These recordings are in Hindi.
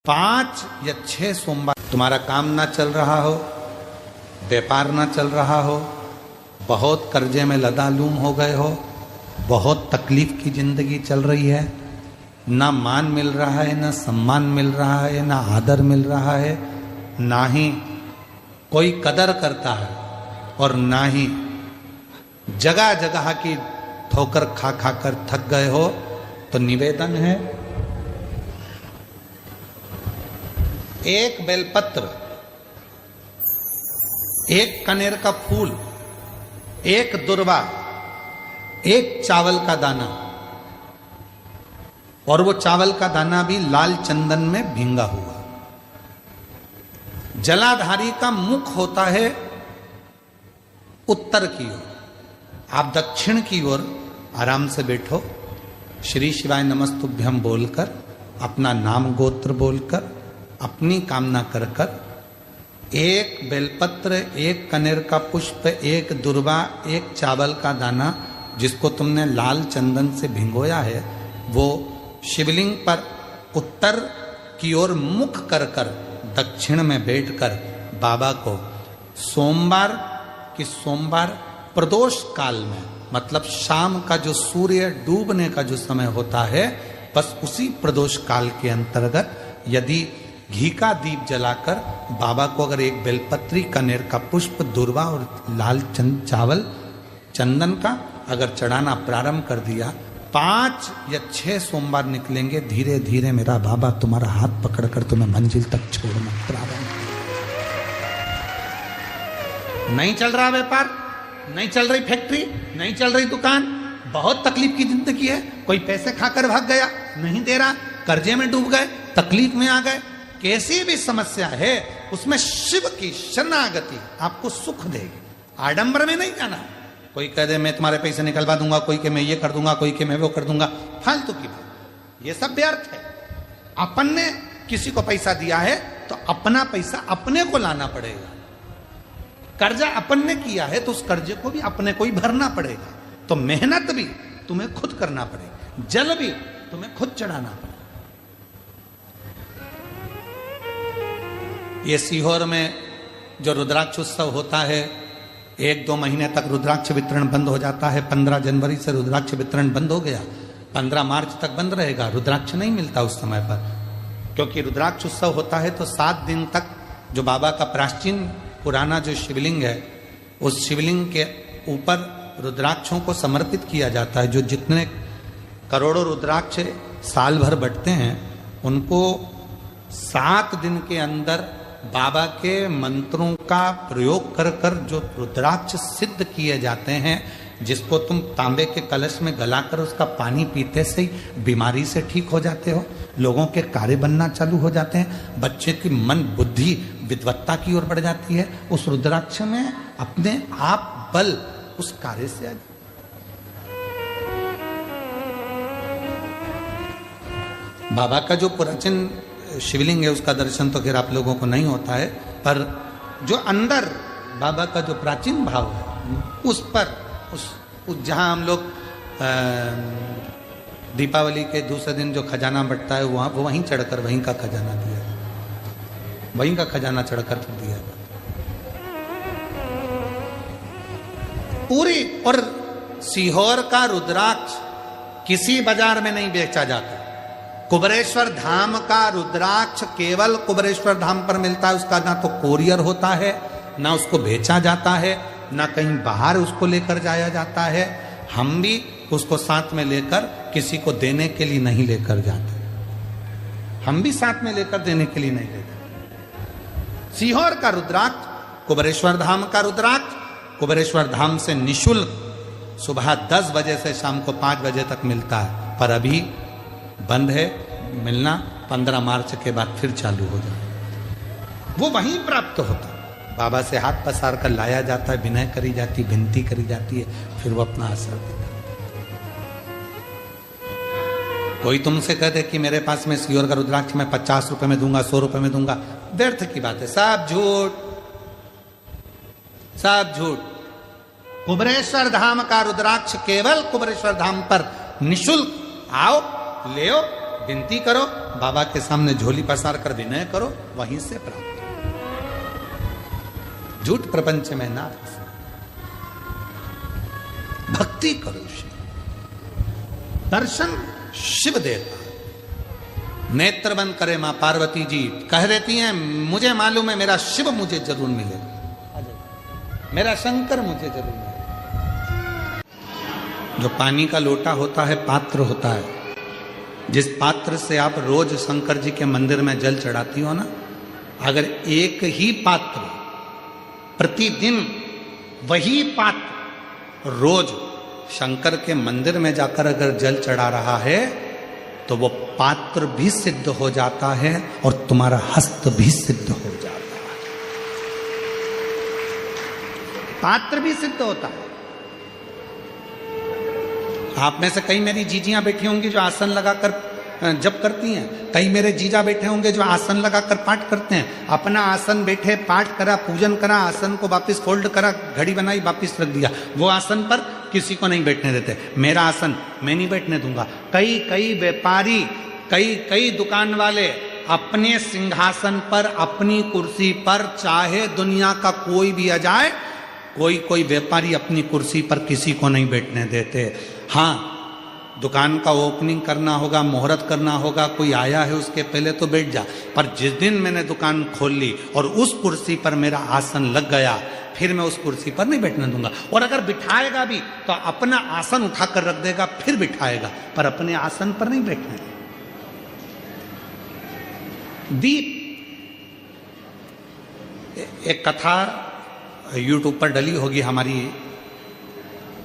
5 या 6 सोमवार तुम्हारा काम ना चल रहा हो, व्यापार ना चल रहा हो, बहुत कर्जे में लदालूम हो गए हो, बहुत तकलीफ की जिंदगी चल रही है, ना मान मिल रहा है, ना सम्मान मिल रहा है, ना आदर मिल रहा है, ना ही कोई कदर करता है और ना ही जगह जगह की ठोकर खा खा कर थक गए हो, तो निवेदन है एक बेलपत्र, एक कनेर का फूल, एक दुर्वा, एक चावल का दाना, और वो चावल का दाना भी लाल चंदन में भींगा हुआ। जलाधारी का मुख होता है उत्तर की ओर, आप दक्षिण की ओर आराम से बैठो, श्री शिवाय नमस्तुभ्यम बोलकर, अपना नाम गोत्र बोलकर, अपनी कामना कर कर, एक बेलपत्र, एक कनेर का पुष्प, एक दुर्वा, एक चावल का दाना जिसको तुमने लाल चंदन से भिंगोया है, वो शिवलिंग पर उत्तर की ओर मुख कर कर दक्षिण में बैठकर बाबा को सोमवार की सोमवार प्रदोष काल में, मतलब शाम का जो सूर्य डूबने का जो समय होता है, बस उसी प्रदोष काल के अंतर्गत यदि घी का दीप जलाकर बाबा को अगर एक बेलपत्री, कनेर का पुष्प, दुर्वा और लाल चावल चंदन का अगर चढ़ाना प्रारंभ कर दिया, 5 या 6 सोमवार निकलेंगे, धीरे धीरे मेरा बाबा तुम्हारा हाथ पकड़कर तुम्हें मंजिल तक छोड़ना प्रारंभ। नहीं चल रहा व्यापार, नहीं चल रही फैक्ट्री, नहीं चल रही दुकान, बहुत तकलीफ की जिंदगी है, कोई पैसे खाकर भाग गया, नहीं दे रहा, कर्जे में डूब गए, तकलीफ में आ गए, कैसी भी समस्या है उसमें शिव की शरणागति आपको सुख देगी। आडंबर में नहीं जाना, कोई कह दे मैं तुम्हारे पैसे निकलवा दूंगा, कोई के मैं ये कर दूंगा, कोई के मैं वो कर दूंगा, फालतू की बात, ये सब व्यर्थ है। अपन ने किसी को पैसा दिया है तो अपना पैसा अपने को लाना पड़ेगा, कर्जा अपन ने किया है तो उस कर्जे को भी अपने को ही भरना पड़ेगा, तो मेहनत भी तुम्हें खुद करना पड़ेगा, जल भी तुम्हें खुद चढ़ाना पड़ेगा। ये सीहोर में जो रुद्राक्ष उत्सव होता है, 1-2 महीने तक रुद्राक्ष वितरण बंद हो जाता है। 15 जनवरी से रुद्राक्ष वितरण बंद हो गया, 15 मार्च तक बंद रहेगा, रुद्राक्ष नहीं मिलता उस समय पर, क्योंकि रुद्राक्ष उत्सव होता है तो 7 दिन तक जो बाबा का प्राचीन पुराना जो शिवलिंग है, उस शिवलिंग के ऊपर रुद्राक्षों को समर्पित किया जाता है। जो जितने करोड़ों रुद्राक्ष साल भर बटते हैं, उनको 7 दिन के अंदर बाबा के मंत्रों का प्रयोग कर कर जो रुद्राक्ष सिद्ध किए जाते हैं, जिसको तुम तांबे के कलश में गलाकर उसका पानी पीते से ही बीमारी से ठीक हो जाते हो, लोगों के कार्य बनना चालू हो जाते हैं, बच्चे की मन बुद्धि विद्वत्ता की ओर बढ़ जाती है, उस रुद्राक्ष में अपने आप बल उस कार्य से बाबा का जो प्राचीन शिवलिंग है उसका दर्शन तो खैर आप लोगों को नहीं होता है, पर जो अंदर बाबा का जो प्राचीन भाव है उस पर उस जहाँ हम लोग दीपावली के दूसरे दिन जो खजाना बंटता है वहाँ वो वहीं चढ़कर वहीं का खजाना दिया, वहीं का खजाना चढ़कर फिर दिया पूरी। और सीहोर का रुद्राक्ष किसी बाजार में नहीं बेचा जाता। कुबरेश्वर धाम का रुद्राक्ष केवल कुबरेश्वर धाम पर मिलता है, उसका ना तो कोरियर होता है, ना उसको बेचा जाता है, ना कहीं बाहर उसको लेकर जाया जाता है। हम भी उसको साथ में लेकर किसी को देने के लिए नहीं लेकर जाते, हम भी साथ में लेकर देने के लिए नहीं लेते। सीहोर का रुद्राक्ष, कुबरेश्वर धाम का रुद्राक्ष, कुबरेश्वर धाम से निशुल्क सुबह 10 बजे से शाम को 5 बजे तक मिलता है, पर अभी बंद है मिलना, 15 मार्च के बाद फिर चालू हो जाए। वो वहीं प्राप्त होता है, बाबा से हाथ पसार कर लाया जाता है, विनय करी जाती, विनती करी जाती है, फिर वो अपना असर देता है। कोई तुमसे कह दे कि मेरे पास में सीहोर का रुद्राक्ष मैं 50 रुपए में दूंगा, 100 रुपए में दूंगा, व्यर्थ की बात है, सब झूठ, सब झूठ। कुबरेश्वर धाम का रुद्राक्ष केवल कुबरेश्वर धाम पर निशुल्क, आओ ले विनती करो, बाबा के सामने झोली पसार कर विनय करो, वहीं से प्राप्त। झूठ प्रपंच में ना फंसो, भक्ति करो शिव, दर्शन शिव देता। नेत्र बंद करे मां पार्वती जी कह देती हैं, मुझे मालूम है मेरा शिव मुझे जरूर मिलेगा, मेरा शंकर मुझे जरूर मिलेगा। जो पानी का लोटा होता है, पात्र होता है, जिस पात्र से आप रोज शंकर जी के मंदिर में जल चढ़ाती हो ना, अगर एक ही पात्र प्रतिदिन वही पात्र रोज शंकर के मंदिर में जाकर अगर जल चढ़ा रहा है तो वो पात्र भी सिद्ध हो जाता है और तुम्हारा हस्त भी सिद्ध हो जाता है। पात्र भी सिद्ध होता है। आप में से कई मेरी जीजियां बैठी होंगी जो आसन लगाकर जप करती हैं, कई मेरे जीजा बैठे होंगे जो आसन लगाकर पाठ करते हैं। अपना आसन बैठे, पाठ करा, पूजन करा, आसन को वापस फोल्ड करा, घड़ी बनाई, वापस रख दिया। वो आसन पर किसी को नहीं बैठने देते। मेरा आसन मैं नहीं बैठने दूंगा। कई व्यापारी, कई दुकान वाले अपने सिंहासन पर, अपनी कुर्सी पर, चाहे दुनिया का कोई भी आ जाए, कोई व्यापारी अपनी कुर्सी पर किसी को नहीं बैठने देते। हाँ, दुकान का ओपनिंग करना होगा, मुहूर्त करना होगा, कोई आया है उसके पहले तो बैठ जा। पर जिस दिन मैंने दुकान खोल ली और उस कुर्सी पर मेरा आसन लग गया, फिर मैं उस कुर्सी पर नहीं बैठने दूंगा। और अगर बिठाएगा भी तो अपना आसन उठाकर रख देगा, फिर बिठाएगा, पर अपने आसन पर नहीं बैठने देगा। दीप, एक कथा यूट्यूब पर डली होगी हमारी,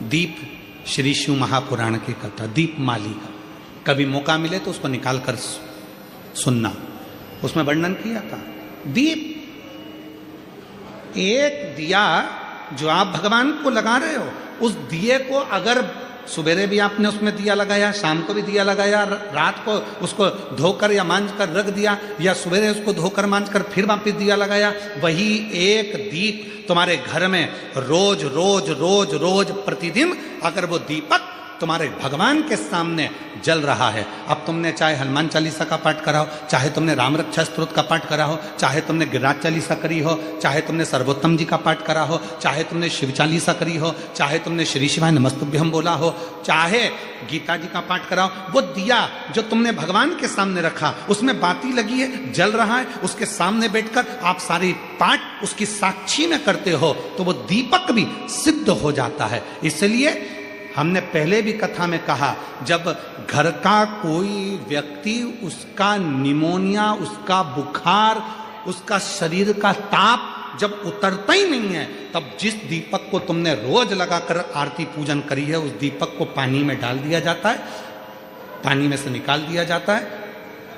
दीप श्री शिव महापुराण की कथा, दीपमाली का। कभी मौका मिले तो उसको निकाल कर सुनना। उसमें वर्णन किया था, दीप एक दिया जो आप भगवान को लगा रहे हो, उस दिए को अगर सुबेरे भी आपने उसमें दिया लगाया, शाम को भी दिया लगाया, रात को उसको धोकर या मांझ कर रख दिया, या सुबेरे उसको धोकर मांझ कर फिर वापिस दिया लगाया, वही एक दीप तुम्हारे घर में रोज रोज रोज रोज प्रतिदिन अगर वो दीपक तुम्हारे भगवान के सामने जल रहा है। अब तुमने चाहे हनुमान चालीसा का पाठ करा हो, चाहे तुमने राम रक्षा स्तोत्र का पाठ करा हो, चाहे तुमने गिरिराज चालीसा करी हो, चाहे तुमने सर्वोत्तम जी का पाठ करा हो, चाहे तुमने शिव चालीसा करी हो, चाहे तुमने श्री शिवाय नमस्तुभ्यम बोला हो, चाहे गीता जी का पाठ करा हो, वो दिया जो तुमने भगवान के सामने रखा, उसमें बाती लगी है, जल रहा है, उसके सामने बैठकर आप सारी पाठ उसकी साक्षी में करते हो, तो वो दीपक भी सिद्ध हो जाता है। इसलिए हमने पहले भी कथा में कहा, जब घर का कोई व्यक्ति, उसका निमोनिया, उसका बुखार, उसका शरीर का ताप जब उतरता ही नहीं है, तब जिस दीपक को तुमने रोज लगाकर आरती पूजन करी है, उस दीपक को पानी में डाल दिया जाता है, पानी में से निकाल दिया जाता है।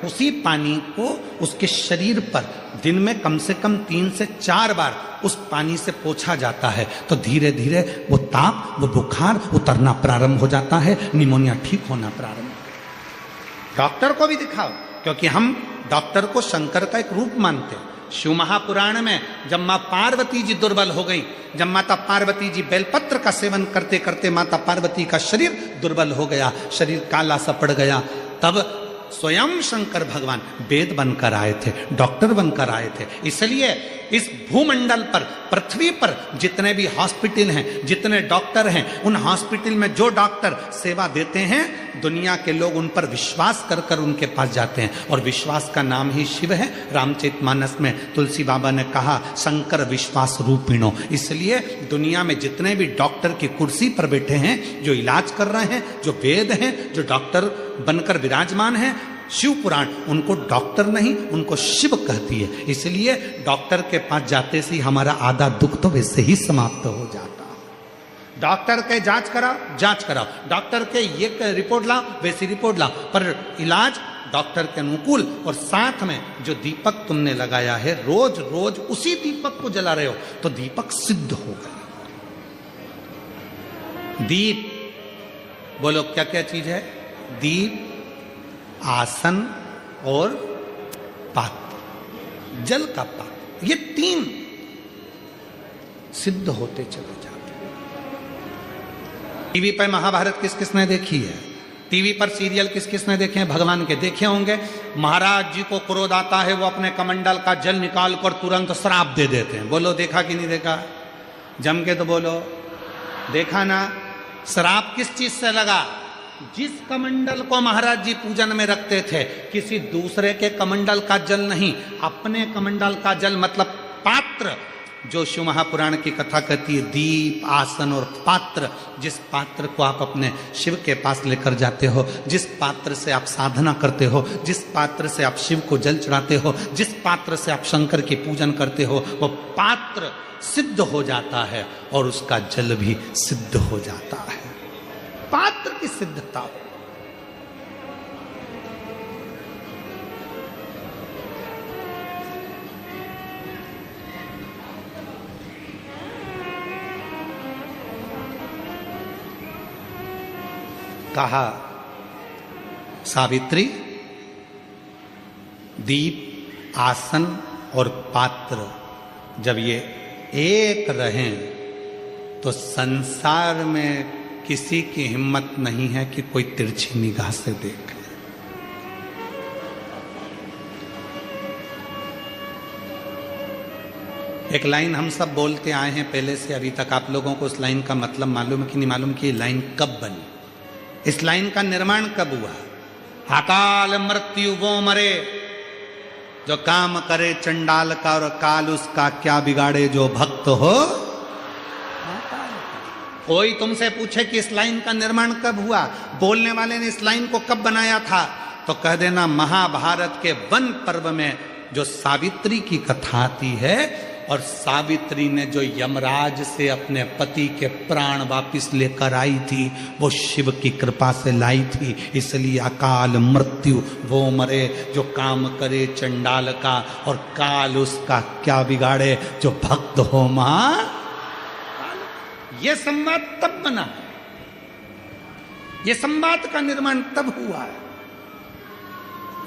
उसी पानी को उसके शरीर पर दिन में कम से कम 3 से 4 बार उस पानी से पोंछा जाता है, तो धीरे धीरे वो ताप, वो बुखार उतरना प्रारंभ हो जाता है, निमोनिया ठीक होना प्रारंभ। डॉक्टर को भी दिखाओ, क्योंकि हम डॉक्टर को शंकर का एक रूप मानते हैं। शिव महापुराण में जब मां पार्वती जी दुर्बल हो गई, जब माता पार्वती जी बेलपत्र का सेवन करते करते माता पार्वती का शरीर दुर्बल हो गया, शरीर काला सा पड़ गया, तब स्वयं शंकर भगवान वेद बनकर आए थे, डॉक्टर बनकर आए थे। इसलिए इस भूमंडल पर, पृथ्वी पर जितने भी हॉस्पिटल हैं, जितने डॉक्टर हैं, उन हॉस्पिटल में जो डॉक्टर सेवा देते हैं, दुनिया के लोग उन पर विश्वास कर कर उनके पास जाते हैं, और विश्वास का नाम ही शिव है। रामचरितमानस में तुलसी बाबा ने कहा, शंकर विश्वास रूपिणो। इसलिए दुनिया में जितने भी डॉक्टर की कुर्सी पर बैठे हैं, जो इलाज कर रहे हैं, जो वेद हैं, जो डॉक्टर बनकर विराजमान हैं, शिव पुराण उनको डॉक्टर नहीं, उनको शिव कहती है। इसलिए डॉक्टर के पास जाते से हमारा आधा दुख तो वैसे ही समाप्त हो जाता है। डॉक्टर के जांच कराओ, डॉक्टर के ये रिपोर्ट लाओ, वैसी रिपोर्ट लाओ, पर इलाज डॉक्टर के अनुकूल। और साथ में जो दीपक तुमने लगाया है, रोज रोज उसी दीपक को जला रहे हो, तो दीपक सिद्ध होगा। दीप, बोलो क्या क्या चीज है? दीप, आसन और पात्र, जल का पात्र, ये 3 सिद्ध होते चले जाते। टीवी पर महाभारत किस किसने देखी है? टीवी पर सीरियल किस किस ने देखे हैं? भगवान के देखे होंगे। महाराज जी को क्रोध आता है, वो अपने कमंडल का जल निकाल कर तुरंत श्राप दे देते हैं। बोलो देखा कि नहीं देखा? जम के तो बोलो, देखा ना? श्राप किस चीज से लगा? जिस कमंडल को महाराज जी पूजन में रखते थे, किसी दूसरे के कमंडल का जल नहीं, अपने कमंडल का जल, मतलब पात्र, जो शिव महापुराण की कथा कहती है, दीप, आसन और पात्र, जिस पात्र को आप अपने शिव के पास लेकर जाते हो, जिस पात्र से आप साधना करते हो, जिस पात्र से आप शिव को जल चढ़ाते हो, जिस पात्र से आप शंकर की पूजन करते हो, वो पात्र सिद्ध हो जाता है और उसका जल भी सिद्ध हो जाता है। पात्र की सिद्धता हो। कहा, सावित्री, दीप, आसन और पात्र जब ये एक रहें तो संसार में किसी की हिम्मत नहीं है कि कोई तिरछी निगाह से देखे। एक लाइन हम सब बोलते आए हैं पहले से अभी तक। आप लोगों को उस लाइन का मतलब मालूम है कि नहीं मालूम कि ये लाइन कब बनी, इस लाइन का निर्माण कब हुआ? अकाल मृत्यु वो मरे जो काम करे चंडाल का, और काल उसका क्या बिगाड़े जो भक्त हो। कोई तुमसे पूछे कि इस लाइन का निर्माण कब हुआ, बोलने वाले ने इस लाइन को कब बनाया था, तो कह देना महाभारत के वन पर्व में जो सावित्री की कथा आती है, और सावित्री ने जो यमराज से अपने पति के प्राण वापिस लेकर आई थी, वो शिव की कृपा से लाई थी। इसलिए अकाल मृत्यु वो मरे जो काम करे चंडाल का, और काल उसका क्या बिगाड़े जो भक्त हो मां। ये संवाद तब बना, ये संवाद का निर्माण तब हुआ है,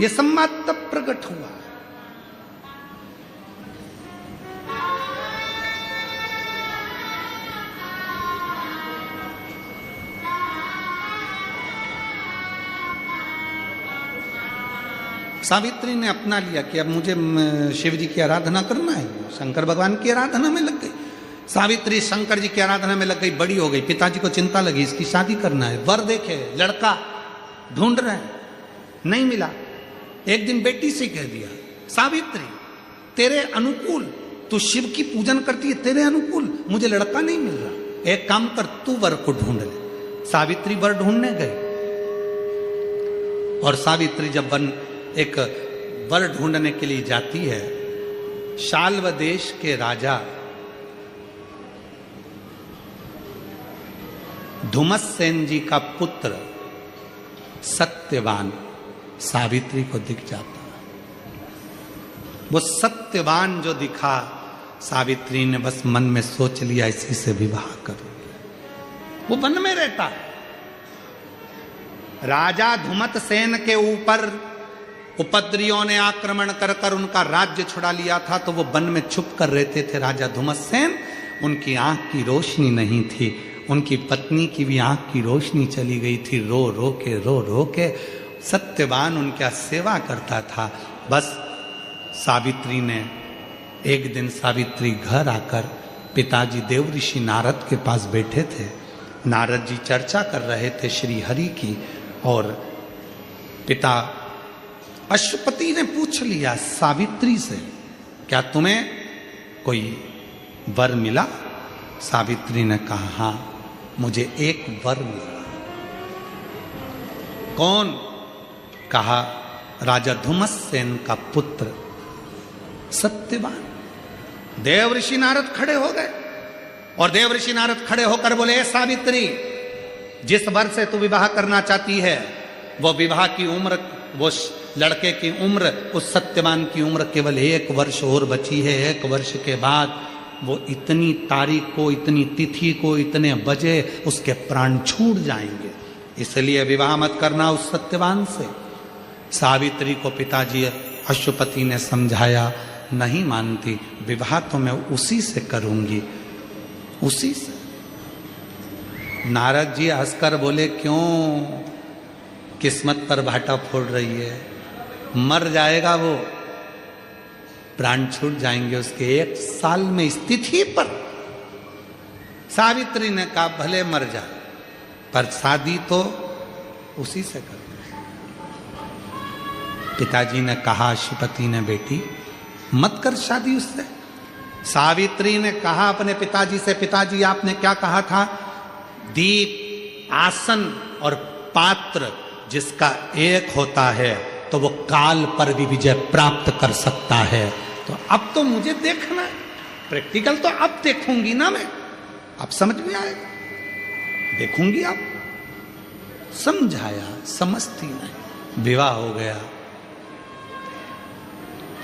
ये संवाद तब प्रकट हुआ। सावित्री ने अपना लिया कि अब मुझे शिव जी की आराधना करना है, शंकर भगवान की आराधना में लग गई। सावित्री शंकर जी की आराधना में लग गई, बड़ी हो गई, पिताजी को चिंता लगी इसकी शादी करना है, वर देखे, लड़का ढूंढ रहे हैं, नहीं मिला। एक दिन बेटी से कह दिया, सावित्री तेरे अनुकूल, तू शिव की पूजन करती है, तेरे अनुकूल मुझे लड़का नहीं मिल रहा, एक काम कर तू वर को ढूंढ ले। सावित्री वर ढूंढने गए, और सावित्री जब एक वर ढूंढने के लिए जाती है, शाल्व देश के राजा धुमस्सेन जी का पुत्र सत्यवान सावित्री को दिख जाता है। वो सत्यवान जो दिखा, सावित्री ने बस मन में सोच लिया इसी से विवाह करूंगी। वो वन में रहता है। राजा धुमत सेन के ऊपर उपद्रवियों ने आक्रमण कर कर उनका राज्य छुड़ा लिया था, तो वो वन में छुप कर रहते थे राजा धुमस्सेन। उनकी आंख की रोशनी नहीं थी, उनकी पत्नी की भी आंख की रोशनी चली गई थी। रो रो के सत्यवान उनका सेवा करता था। बस सावित्री ने एक दिन, सावित्री घर आकर पिताजी देव ऋषि नारद के पास बैठे थे। नारद जी चर्चा कर रहे थे श्री हरि की, और पिता अश्वपति ने पूछ लिया सावित्री से, क्या तुम्हें कोई वर मिला? सावित्री ने कहा, हाँ मुझे एक वर मिला। कौन? कहा, राजा धुमस्सेन का पुत्र सत्यवान। देव ऋषि नारद खड़े हो गए, और देव ऋषि नारद खड़े होकर बोले, सावित्री जिस वर से तू विवाह करना चाहती है, वो विवाह की उम्र, वो लड़के की उम्र, उस सत्यवान की उम्र केवल 1 वर्ष और बची है। 1 वर्ष के बाद वो इतनी तारीख को, इतनी तिथि को, इतने बजे उसके प्राण छूट जाएंगे, इसलिए विवाह मत करना उस सत्यवान से। सावित्री को पिताजी अश्वपति ने समझाया, नहीं मानती, विवाह तो मैं उसी से करूंगी, उसी से। नारद जी हंसकर बोले, क्यों? किस्मत पर भाटा फोड़ रही है, मर जाएगा वो, प्राण छूट जाएंगे उसके 1 साल में स्थिति पर। सावित्री ने कहा भले मर जा, पर शादी तो उसी से कर। पिताजी ने कहा, शिवपति ने, बेटी मत कर शादी उससे। सावित्री ने कहा अपने पिताजी से, पिताजी आपने क्या कहा था? दीप, आसन और पात्र जिसका एक होता है तो वो काल पर भी विजय प्राप्त कर सकता है। तो अब तो मुझे देखना है, प्रैक्टिकल तो अब देखूंगी ना मैं, अब समझ में आएगा, देखूंगी। अब समझाया, समझती नहीं, विवाह हो गया,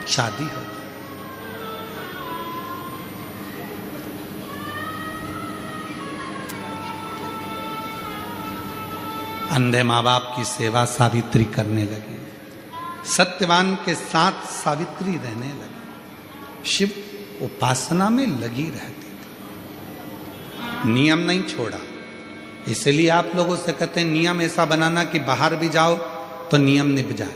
शादी हो गई। अंधे माँ बाप की सेवा सावित्री करने लगी, सत्यवान के साथ सावित्री रहने लगी, शिव उपासना में लगी रहती थी, नियम नहीं छोड़ा। इसलिए आप लोगों से कहते हैं नियम ऐसा बनाना कि बाहर भी जाओ तो नियम निभ जाए,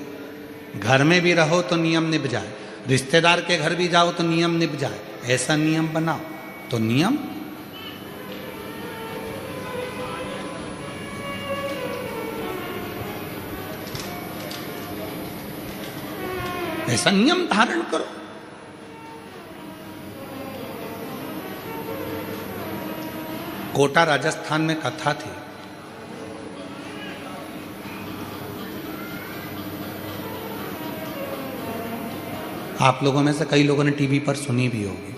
घर में भी रहो तो नियम निभ जाए, रिश्तेदार के घर भी जाओ तो नियम निभ जाए। ऐसा नियम बनाओ तो नियम ऐसा नियम धारण करो। कोटा राजस्थान में कथा थी, आप लोगों में से कई लोगों ने टीवी पर सुनी भी होगी।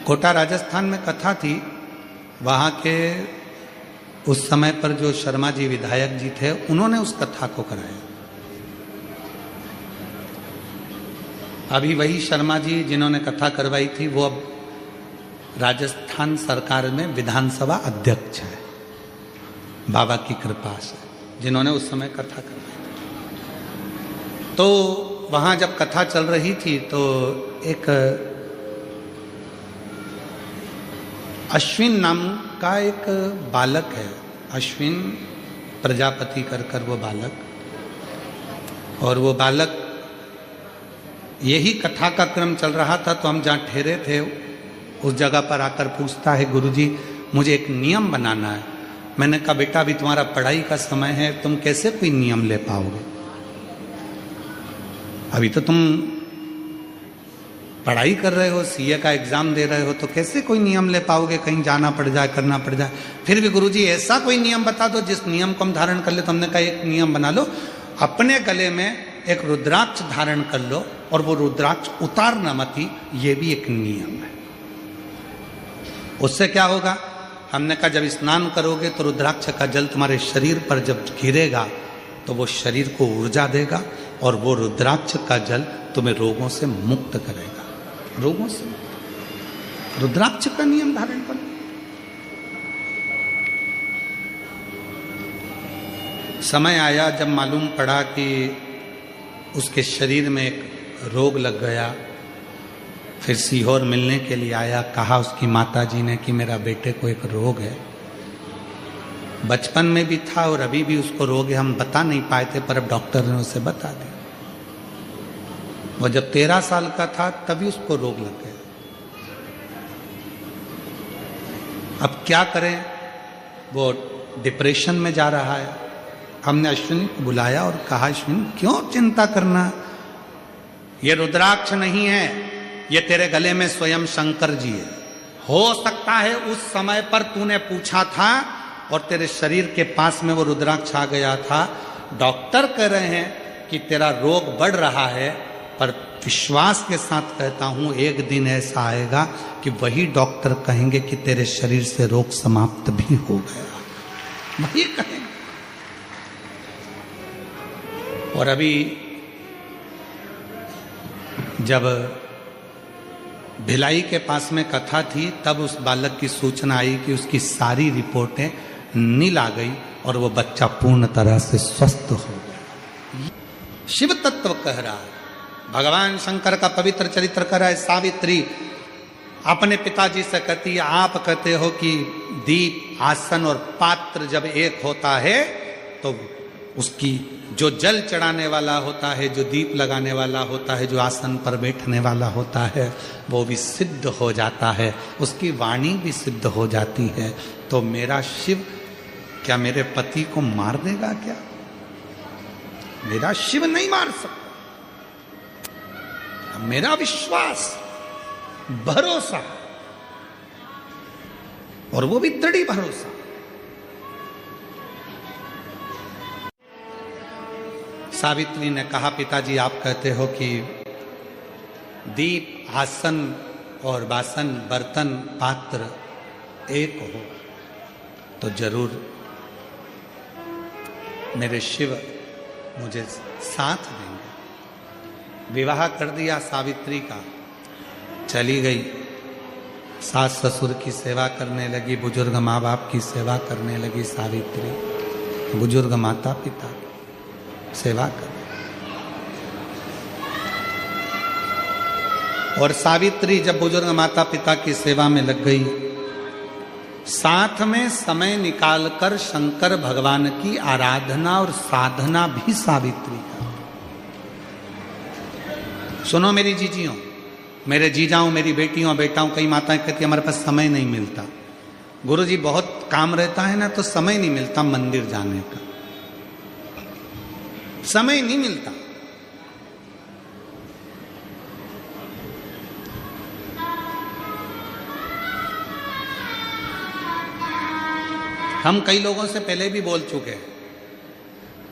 कोटा राजस्थान में कथा थी, वहां के उस समय पर जो शर्मा जी विधायक जी थे, उन्होंने उस कथा को कराया। अभी वही शर्मा जी जिन्होंने कथा करवाई थी वो अब राजस्थान सरकार में विधानसभा अध्यक्ष है, बाबा की कृपा से, जिन्होंने उस समय कथा करवाई थी। तो वहां जब कथा चल रही थी तो एक अश्विन नाम का एक बालक है, अश्विन प्रजापति कर वो बालक, और वो बालक यही कथा का क्रम चल रहा था तो हम जहाँ ठहरे थे उस जगह पर आकर पूछता है, गुरुजी मुझे एक नियम बनाना है। मैंने कहा बेटा अभी तुम्हारा पढ़ाई का समय है, तुम कैसे कोई नियम ले पाओगे? अभी तो तुम पढ़ाई कर रहे हो, सीए का एग्जाम दे रहे हो, तो कैसे कोई नियम ले पाओगे? कहीं जाना पड़ जाए, करना पड़ जाए। फिर भी गुरुजी ऐसा कोई नियम बता दो जिस नियम को हम धारण कर ले। तो हमने कहा एक नियम बना लो, अपने गले में एक रुद्राक्ष धारण कर लो और वो रुद्राक्ष उतारना मत ही, ये भी एक नियम है। उससे क्या होगा? हमने कहा जब स्नान करोगे तो रुद्राक्ष का जल तुम्हारे शरीर पर जब गिरेगा तो वो शरीर को ऊर्जा देगा और वो रुद्राक्ष का जल तुम्हें रोगों से मुक्त करेगा, रोगों से। रुद्राक्ष का नियम धारण करो। समय आया जब मालूम पड़ा कि उसके शरीर में एक रोग लग गया, फिर सीहोर मिलने के लिए आया। कहा उसकी माताजी ने कि मेरा बेटे को एक रोग है, बचपन में भी था और अभी भी उसको रोग है, हम बता नहीं पाए थे, पर अब डॉक्टर ने उसे बता दिया। वो जब 13 साल का था तभी उसको रोग लग गया। अब क्या करें? वो डिप्रेशन में जा रहा है। हमने अश्विनी को बुलाया और कहा अश्विन क्यों चिंता करना, ये रुद्राक्ष नहीं है, ये तेरे गले में स्वयं शंकर जी है। हो सकता है उस समय पर तूने पूछा था और तेरे शरीर के पास में वो रुद्राक्ष आ गया था। डॉक्टर कह रहे हैं कि तेरा रोग बढ़ रहा है, पर विश्वास के साथ कहता हूं एक दिन ऐसा आएगा कि वही डॉक्टर कहेंगे कि तेरे शरीर से रोग समाप्त भी हो गया, वही कहेंगे। और अभी जब भिलाई के पास में कथा थी तब उस बालक की सूचना आई कि उसकी सारी रिपोर्टें नील आ गई और वो बच्चा पूर्ण तरह से स्वस्थ हो गया। शिव तत्व कह रहा है, भगवान शंकर का पवित्र चरित्र कर रहा है। सावित्री अपने पिताजी से कहती है, आप कहते हो कि दीप, आसन और पात्र जब एक होता है तो उसकी जो जल चढ़ाने वाला होता है, जो दीप लगाने वाला होता है, जो आसन पर बैठने वाला होता है, वो भी सिद्ध हो जाता है, उसकी वाणी भी सिद्ध हो जाती है। तो मेरा शिव क्या मेरे पति को मार देगा क्या? मेरा शिव नहीं मार सकता। मेरा विश्वास, भरोसा, और वो भी दृढ़ भरोसा। सावित्री ने कहा, पिताजी आप कहते हो कि दीप, आसन और बासन, बर्तन, पात्र एक हो, तो जरूर मेरे शिव मुझे साथ देंगे। विवाह कर दिया सावित्री का, चली गई, सास ससुर की सेवा करने लगी, बुजुर्ग माँ बाप की सेवा करने लगी सावित्री, बुजुर्ग माता पिता सेवा कर। और सावित्री जब बुजुर्ग माता पिता की सेवा में लग गई, साथ में समय निकालकर शंकर भगवान की आराधना और साधना भी सावित्री का। सुनो मेरी जीजियों, मेरे जीजाओं, मेरी बेटियों बेटाओं, कई माताएं कहती हमारे पास समय नहीं मिलता, गुरुजी बहुत काम रहता है ना, तो समय नहीं मिलता मंदिर जाने का, समय नहीं मिलता। हम कई लोगों से पहले भी बोल चुके हैं।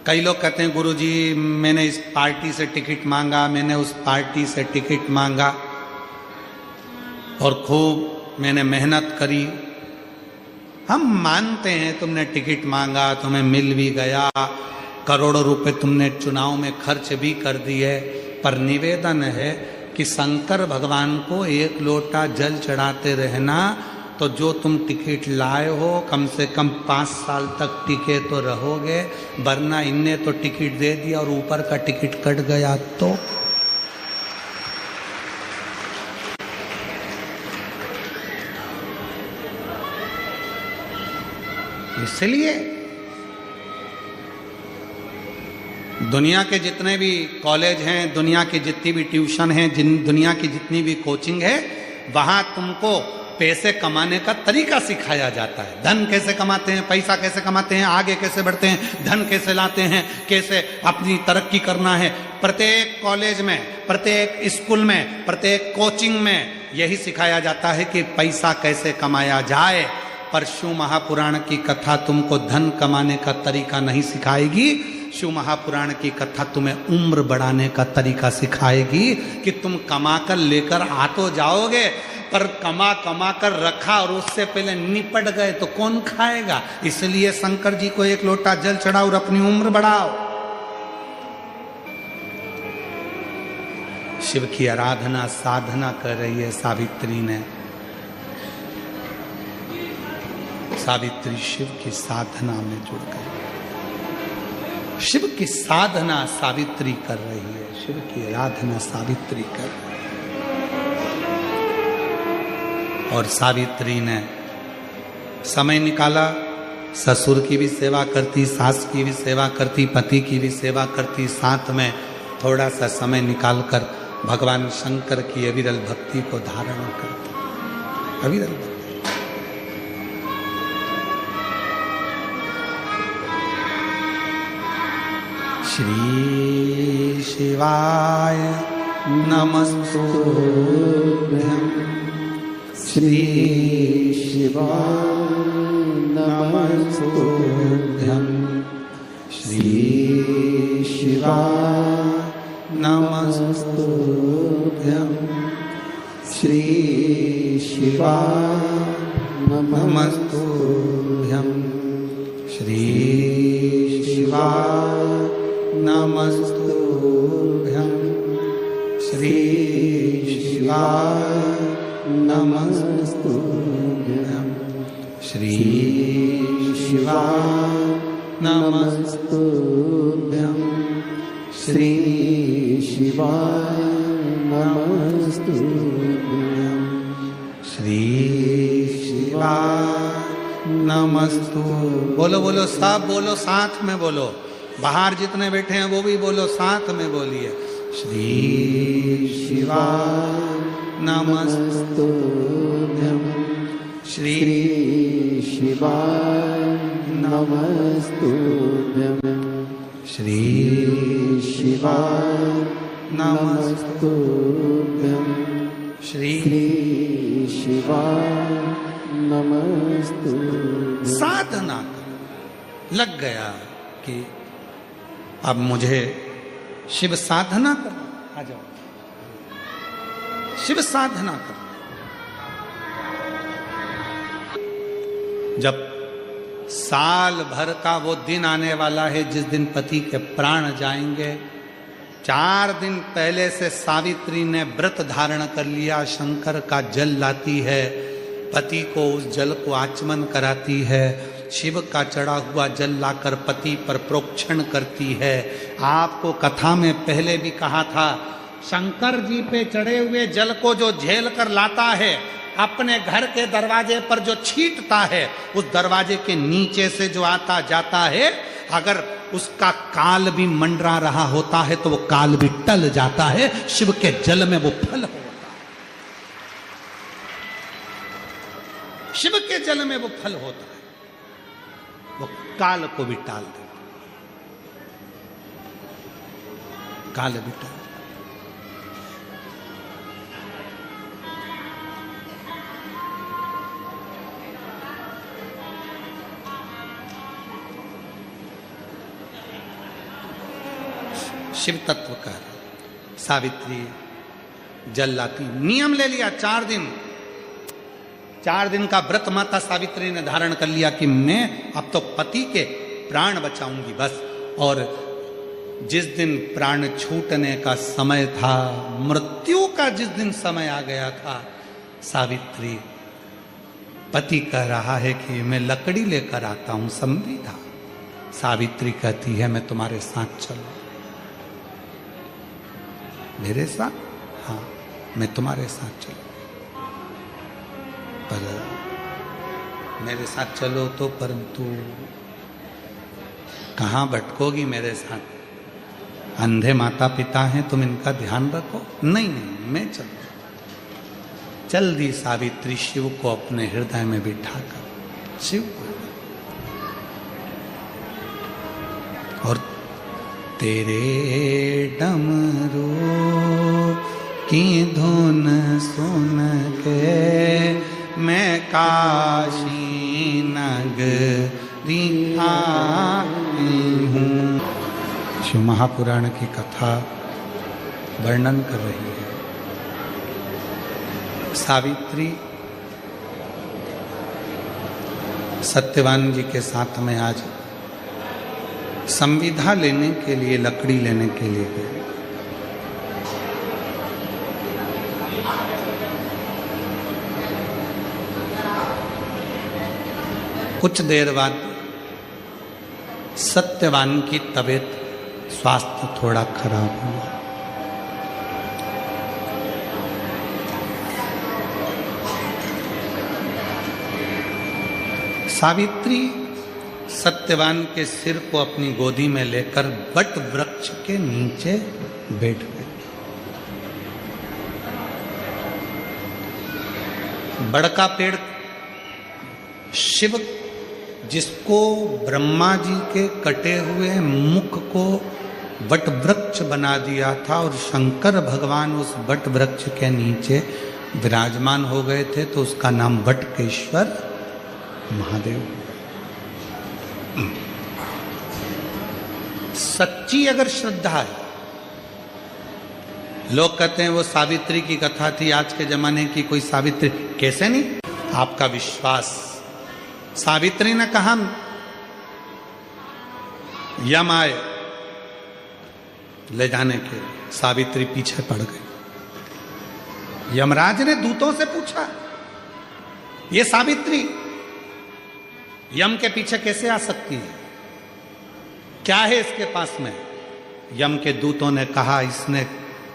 कई लोग कहते हैं गुरुजी मैंने इस पार्टी से टिकट मांगा, मैंने उस पार्टी से टिकट मांगा और खूब मैंने मेहनत करी। हम मानते हैं तुमने टिकट मांगा, तुम्हें मिल भी गया, करोड़ों रुपए तुमने चुनाव में खर्च भी कर दिए, पर निवेदन है कि शंकर भगवान को एक लोटा जल चढ़ाते रहना, तो जो तुम टिकट लाए हो कम से कम 5 साल तक टिके तो रहोगे, वरना इनने तो टिकट दे दिया और ऊपर का टिकट कट गया तो। इसलिए दुनिया के जितने भी कॉलेज हैं, दुनिया की जितनी भी ट्यूशन हैं, दुनिया की जितनी भी कोचिंग है, वहां तुमको पैसे कमाने का तरीका सिखाया जाता है। धन कैसे कमाते हैं, पैसा कैसे कमाते हैं, आगे कैसे बढ़ते हैं, धन कैसे लाते हैं, कैसे अपनी तरक्की करना है। प्रत्येक कॉलेज में, प्रत्येक स्कूल में, प्रत्येक कोचिंग में यही सिखाया जाता है कि पैसा कैसे कमाया जाए। पर शिव महापुराण की कथा तुमको धन कमाने का तरीका नहीं सिखाएगी। शिव महापुराण की कथा तुम्हें उम्र बढ़ाने का तरीका सिखाएगी कि तुम कमा कर लेकर आ तो जाओगे, पर कमा कमा कर रखा और उससे पहले निपट गए तो कौन खाएगा। इसलिए शंकर जी को एक लोटा जल चढ़ाओ और अपनी उम्र बढ़ाओ। शिव की आराधना साधना कर रही है सावित्री ने। सावित्री शिव की साधना में जुड़ गई, शिव की साधना सावित्री कर रही है, शिव की आराधना सावित्री कर रही है। और सावित्री ने समय निकाला, ससुर की भी सेवा करती, सास की भी सेवा करती, पति की भी सेवा करती, साथ में थोड़ा सा समय निकालकर भगवान शंकर की अविरल भक्ति को धारण करती। अविरल भक्ति। श्री शिवाय नमस्तुभ्यं, श्री शिवाय नमस्तुभ्यं, श्री शिवाय नमस्तुभ्यं, श्री शिवाय नमस्तुभ्यं, श्री शिवाय नमस्तुभ्यं, श्री शिवाय नमस्तुभ्यं, श्री शिवाय नमस्तुभ्यं, श्री शिवाय नमस्तुभ्यं, श्री शिवाय नमस्तु। बोलो बोलो, सब बोलो, साथ में बोलो। बाहर जितने बैठे हैं वो भी बोलो, साथ में बोलिए। श्री शिवाय नमस्तुभ्यं, श्री शिवाय नमस्तुभ्यं, श्री शिवाय नमस्तुभ्यं, श्री शिवाय नमस्तुभ्यं। साधना कर लग गया कि अब मुझे शिव साधना कर, आ जाओ, शिव साधना कर। जब साल भर का वो दिन आने वाला है जिस दिन पति के प्राण जाएंगे, 4 दिन पहले से सावित्री ने व्रत धारण कर लिया, शंकर का जल लाती है, पति को उस जल को आचमन कराती है, शिव का चढ़ा हुआ जल लाकर पति पर प्रोक्षण करती है। आपको कथा में पहले भी कहा था, शंकर जी पे चढ़े हुए जल को जो झेल कर लाता है, अपने घर के दरवाजे पर जो छींटता है, उस दरवाजे के नीचे से जो आता जाता है, अगर उसका काल भी मंडरा रहा होता है तो वो काल भी टल जाता है। शिव के जल में वो फल होता है, शिव के जल में वो फल होता है, वो काल को भी टाल देता, काल भी टाल। शिव तत्व का सावित्री जल लाती, नियम ले लिया 4 दिन, 4 दिन का व्रत माता सावित्री ने धारण कर लिया कि मैं अब तो पति के प्राण बचाऊंगी बस। और जिस दिन प्राण छूटने का समय था, मृत्यु का जिस दिन समय आ गया था, सावित्री, पति कह रहा है कि मैं लकड़ी लेकर आता हूं, संविधा। सावित्री कहती है मैं तुम्हारे साथ चलूं, मेरे साथ? हाँ, मैं तुम्हारे साथ चलूं, पर मेरे साथ चलो तो परंतु कहाँ भटकोगी मेरे साथ? अंधे माता पिता हैं, तुम इनका ध्यान रखो। नहीं नहीं, मैं चलूं। चल दी सावित्री शिव को अपने हृदय में बिठाकर, शिव को। और तेरे डमरू की धुन सुन के मैं काशी नगरी आई हूँ। शिव महापुराण की कथा वर्णन कर रही है। सावित्री सत्यवान जी के साथ में आज संविधा लेने के लिए, लकड़ी लेने के लिए गए। कुछ देर बाद सत्यवान की तबीयत, स्वास्थ्य थोड़ा खराब हुआ। सावित्री सत्यवान के सिर को अपनी गोदी में लेकर वट वृक्ष के नीचे बैठ गई। बड़का पेड़, शिव जिसको ब्रह्मा जी के कटे हुए मुख को वट वृक्ष बना दिया था, और शंकर भगवान उस वट वृक्ष के नीचे विराजमान हो गए थे, तो उसका नाम वटकेश्वर महादेव। सच्ची अगर श्रद्धा है, लोग कहते हैं वो सावित्री की कथा थी, आज के जमाने की कोई सावित्री, कैसे नहीं? आपका विश्वास। सावित्री ने कहा, यम आए ले जाने के, सावित्री पीछे पड़ गई। यमराज ने दूतों से पूछा, ये सावित्री यम के पीछे कैसे आ सकती है? क्या है इसके पास में? यम के दूतों ने कहा, इसने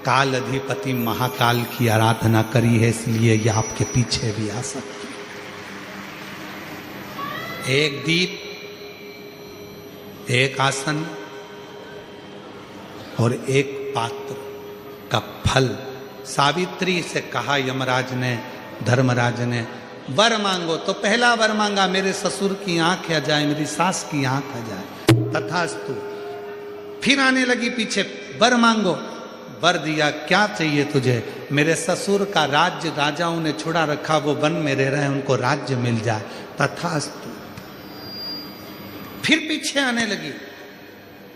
काल अधिपति महाकाल की आराधना करी है, इसलिए ये आपके पीछे भी आ सकती है। एक दीप, एक आसन, और एक पात्र का फल। सावित्री से कहा यमराज ने, धर्मराज ने, वर मांगो। तो पहला वर मांगा, मेरे ससुर की आंख आ जाए, मेरी सास की आंख आ जाए। तथास्तु। फिर आने लगी पीछे, वर मांगो। वर दिया, क्या चाहिए तुझे? मेरे ससुर का राज्य राजाओं ने छुड़ा रखा, वो वन में रह रहे, उनको राज्य मिल जाए। तथास्तु। फिर पीछे आने लगी,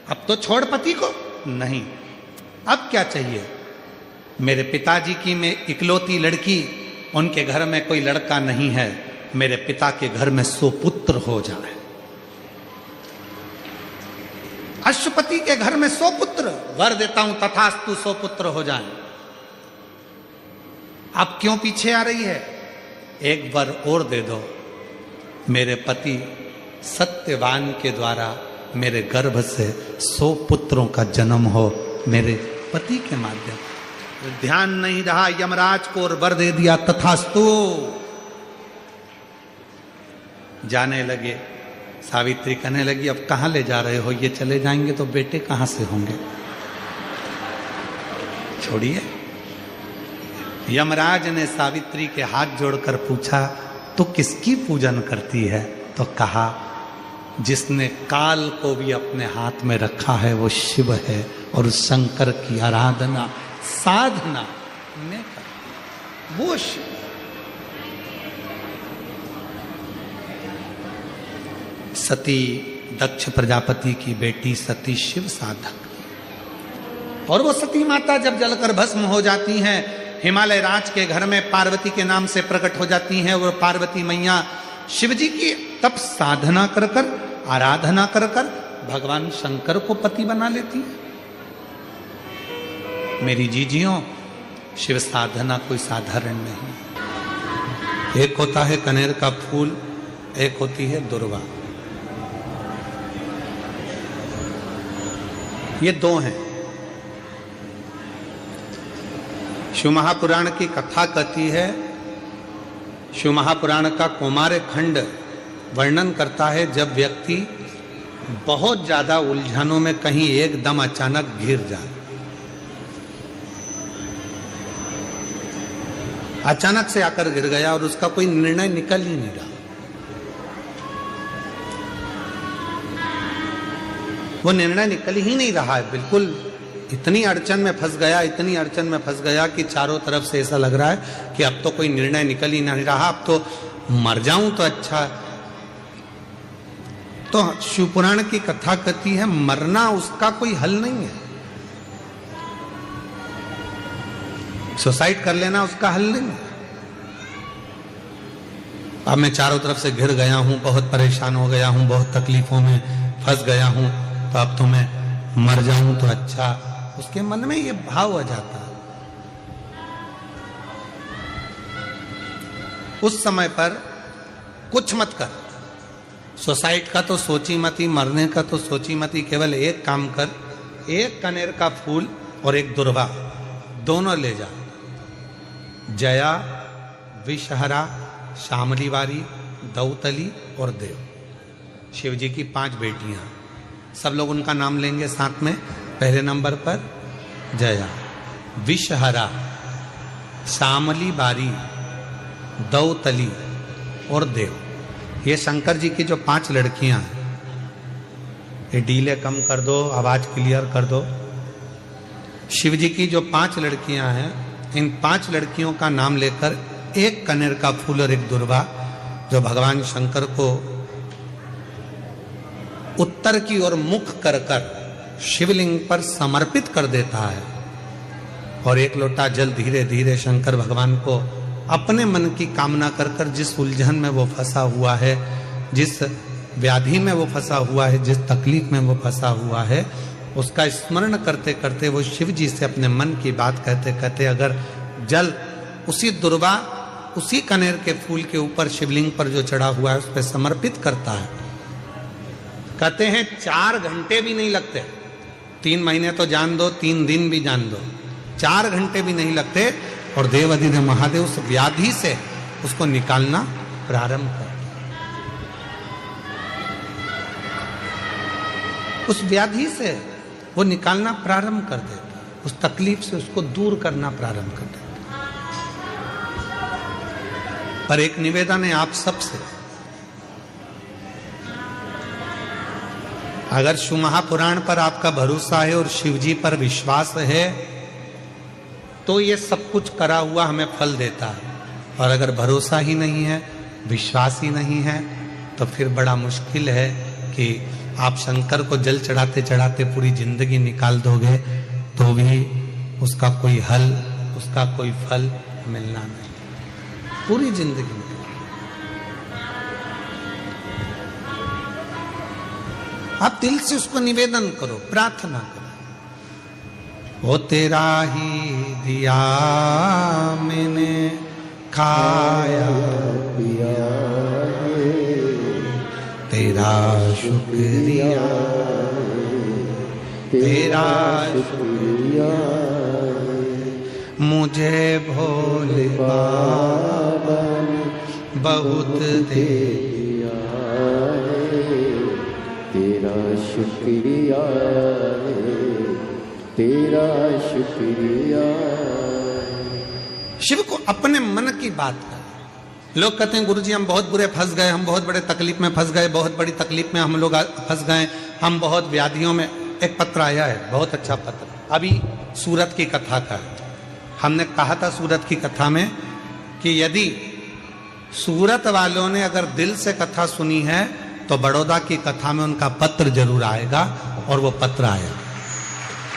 अब तो छोड़ पति को। नहीं, अब क्या चाहिए? मेरे पिताजी की मैं इकलौती लड़की, उनके घर में कोई लड़का नहीं है, मेरे पिता के घर में सुपुत्र हो जाए। अश्वपति के घर में सुपुत्र, वर देता हूं, तथास्तु, सुपुत्र हो जाए। अब क्यों पीछे आ रही है? एक वर और दे दो, मेरे पति सत्यवान के द्वारा मेरे गर्भ से 100 पुत्रों का जन्म हो, मेरे पति के माध्यम। ध्यान नहीं रहा यमराज को और वर दे दिया। तथास्तु। जाने लगे। सावित्री कहने लगी, अब कहां ले जा रहे हो? ये चले जाएंगे तो बेटे कहां से होंगे? छोड़िए। यमराज ने सावित्री के हाथ जोड़कर पूछा, तो किसकी पूजन करती है? तो कहा, जिसने काल को भी अपने हाथ में रखा है वो शिव है, और उस शंकर की आराधना साधना में करती वो शिव। सती दक्ष प्रजापति की बेटी सती शिव साधक, और वो सती माता जब जलकर भस्म हो जाती हैं, हिमालय राज के घर में पार्वती के नाम से प्रकट हो जाती हैं। और पार्वती मैया शिव जी की तप साधना कर कर, आराधना कर कर भगवान शंकर को पति बना लेती है। मेरी जीजियों, शिव साधना कोई साधारण नहीं। एक होता है कनेर का फूल, एक होती है दुर्वा। ये दो हैं। शिव महापुराण की कथा कहती है, शिव महापुराण का कौमार्य खंड वर्णन करता है, जब व्यक्ति बहुत ज्यादा उलझनों में कहीं एकदम अचानक घिर जाए, अचानक से आकर गिर गया और उसका कोई निर्णय निकल ही नहीं रहा, वो निर्णय निकल ही नहीं रहा है, बिल्कुल इतनी अड़चन में फंस गया, इतनी अड़चन में फंस गया कि चारों तरफ से ऐसा लग रहा है कि अब तो कोई निर्णय निकल ही नहीं रहा, अब तो मर जाऊं तो अच्छा। तो शिवपुराण की कथा कहती है, मरना उसका कोई हल नहीं है, सुसाइड कर लेना उसका हल नहीं है। अब मैं चारों तरफ से घिर गया हूं, बहुत परेशान हो गया हूं, बहुत तकलीफों में फंस गया हूं, तो अब तो मैं मर जाऊं तो अच्छा। उसके मन में ये भाव आ जाता है। उस समय पर कुछ मत कर, सुसाइड का तो सोची मत ही, मरने का तो सोची मत ही, केवल एक काम कर, एक कनेर का फूल और एक दुर्वा दोनों ले जा। जया, विषहरा, शामलीवारी, दौतली और देव, शिव जी की 5 बेटियां। सब लोग उनका नाम लेंगे साथ में। पहले नंबर पर जया, विषहरा, शामलीवारी, दौतली और देव। ये शंकर जी की जो 5 लड़कियां हैं, ये डीले कम कर दो, आवाज क्लियर कर दो। शिव जी की जो 5 लड़कियां हैं, इन 5 लड़कियों का नाम लेकर एक कनेर का फूल और एक दुर्वा, जो भगवान शंकर को उत्तर की ओर मुख कर कर शिवलिंग पर समर्पित कर देता है, और एक लोटा जल धीरे धीरे शंकर भगवान को अपने मन की कामना कर कर, जिस उलझन में वो फंसा हुआ है, जिस व्याधि में वो फंसा हुआ है, जिस तकलीफ में वो फंसा हुआ है, उसका स्मरण करते करते वो शिव जी से अपने मन की बात कहते कहते अगर जल उसी दुर्वा, उसी कनेर के फूल के ऊपर शिवलिंग पर जो चढ़ा हुआ है उस पर समर्पित करता है, कहते हैं 4 घंटे भी नहीं लगते। 3 महीने तो जान दो, 3 दिन भी जान दो, 4 घंटे भी नहीं लगते, और देवाधिदेव महादेव उस व्याधि से उसको निकालना प्रारंभ कर। उस व्याधि से वो निकालना प्रारंभ कर देता है, उस तकलीफ से उसको दूर करना प्रारंभ कर देता है। पर एक निवेदन है आप सबसे, अगर शिव महापुराण पर आपका भरोसा है और शिव जी पर विश्वास है तो ये सब कुछ करा हुआ हमें फल देता है, और अगर भरोसा ही नहीं है, विश्वास ही नहीं है, तो फिर बड़ा मुश्किल है कि आप शंकर को जल चढ़ाते चढ़ाते पूरी जिंदगी निकाल दोगे तो भी उसका कोई हल, उसका कोई फल मिलना नहीं, पूरी जिंदगी। आप दिल से उसको निवेदन करो, प्रार्थना करो, वो तेरा ही दिया मैंने खाया पिया, तेरा शुक्रिया, तेरा शुक्रिया, मुझे भोले बाबा ने बहुत दे दिया, तेरा शुक्रिया, तेरा शुक्रिया। शिव को अपने मन की बात कर। लोग कहते हैं गुरुजी हम बहुत बुरे फंस गए, हम बहुत बड़े तकलीफ में फंस गए, बहुत बड़ी तकलीफ में हम लोग फंस गए, हम बहुत व्याधियों में। एक पत्र आया है, बहुत अच्छा पत्र, अभी सूरत की कथा का है। हमने कहा था सूरत की कथा में कि यदि सूरत वालों ने अगर दिल से कथा सुनी है तो बड़ौदा की कथा में उनका पत्र जरूर आएगा, और वो पत्र आया,